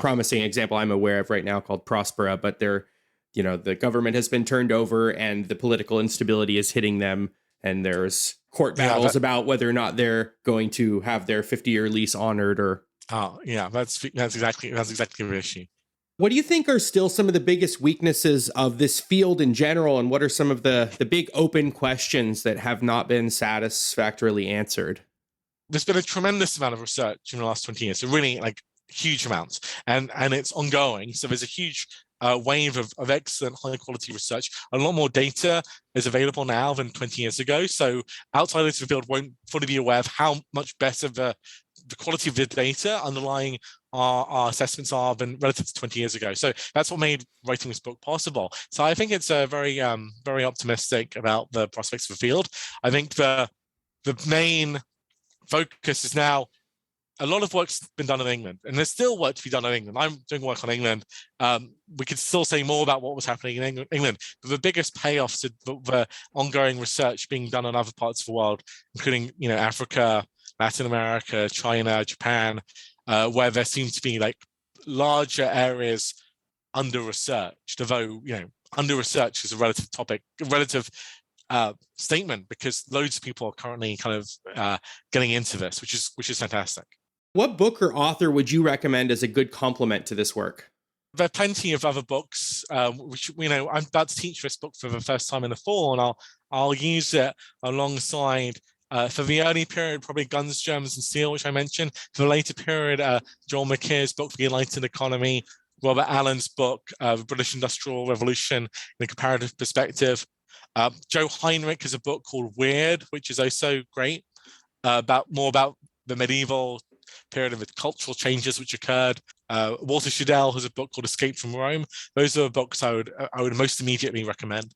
S1: promising example I'm aware of right now, called Prospera, but the government has been turned over and the political instability is hitting them, and there's court battles about whether or not they're going to have their 50-year lease honored or.
S2: Oh, yeah, that's exactly the issue.
S1: What do you think are still some of the biggest weaknesses of this field in general, and what are some of the big open questions that have not been satisfactorily answered?
S2: There's been a tremendous amount of research in the last 20 years, so really huge amounts, and it's ongoing. So there's a huge wave of excellent high quality research. A lot more data is available now than 20 years ago. So outsiders of the field won't fully be aware of how much better the quality of the data underlying our assessments are than relative to 20 years ago. So that's what made writing this book possible. So I think it's very optimistic about the prospects of the field. I think the main focus is now, a lot of work's been done in England, and there's still work to be done in England. I'm doing work on England. We could still say more about what was happening in England, but the biggest payoffs are the ongoing research being done in other parts of the world, including Africa, Latin America, China, Japan, where there seems to be larger areas under researched, although under research is a relative topic, relative statement, because loads of people are currently kind of getting into this, which is fantastic.
S1: What book or author would you recommend as a good complement to this work?
S2: There are plenty of other books, which I'm about to teach this book for the first time in the fall, and I'll use it alongside. For the early period, probably Guns, Germs, and Steel, which I mentioned. For the later period, Joel McKeer's book, The Enlightened Economy, Robert Allen's book, The British Industrial Revolution in a Comparative Perspective. Joe Heinrich has a book called Weird, which is also great, about the medieval period of the cultural changes which occurred. Walter Schudel has a book called Escape from Rome. Those are the books I would most immediately recommend.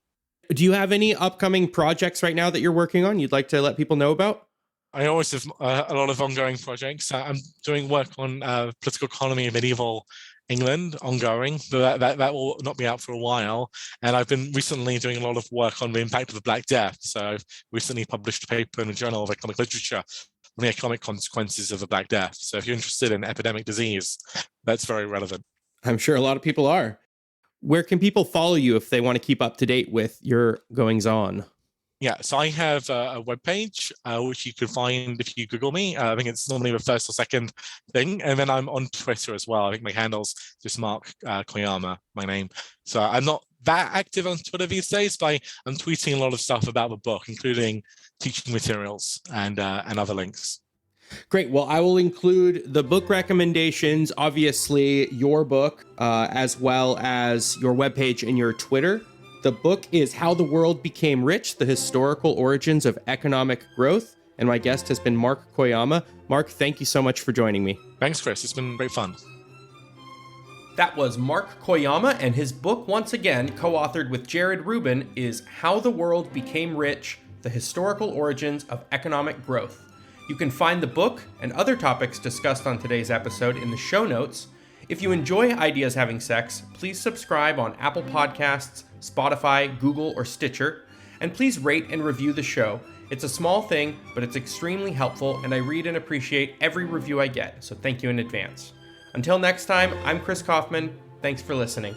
S1: Do you have any upcoming projects right now that you're working on you'd like to let people know about?
S2: I always have a lot of ongoing projects. I'm doing work on political economy in medieval England, ongoing. That will not be out for a while. And I've been recently doing a lot of work on the impact of the Black Death. So I've recently published a paper in the Journal of Economic Literature on the economic consequences of the Black Death. So if you're interested in epidemic disease, that's very relevant.
S1: I'm sure a lot of people are. Where can people follow you if they want to keep up to date with your goings on?
S2: Yeah, so I have a webpage, which you can find if you Google me. I think it's normally the first or second thing. And then I'm on Twitter as well. I think my handle's just Mark Koyama, my name. So I'm not that active on Twitter these days, but I'm tweeting a lot of stuff about the book, including teaching materials and other links.
S1: Great. Well, I will include the book recommendations, obviously your book, as well as your webpage and your Twitter. The book is How the World Became Rich, The Historical Origins of Economic Growth. And my guest has been Mark Koyama. Mark, thank you so much for joining me.
S2: Thanks, Chris. It's been great fun.
S1: That was Mark Koyama, and his book, once again, co-authored with Jared Rubin, is How the World Became Rich, The Historical Origins of Economic Growth. You can find the book and other topics discussed on today's episode in the show notes. If you enjoy Ideas Having Sex, please subscribe on Apple Podcasts, Spotify, Google, or Stitcher, and please rate and review the show. It's a small thing, but it's extremely helpful, and I read and appreciate every review I get, so thank you in advance. Until next time, I'm Chris Kaufman. Thanks for listening.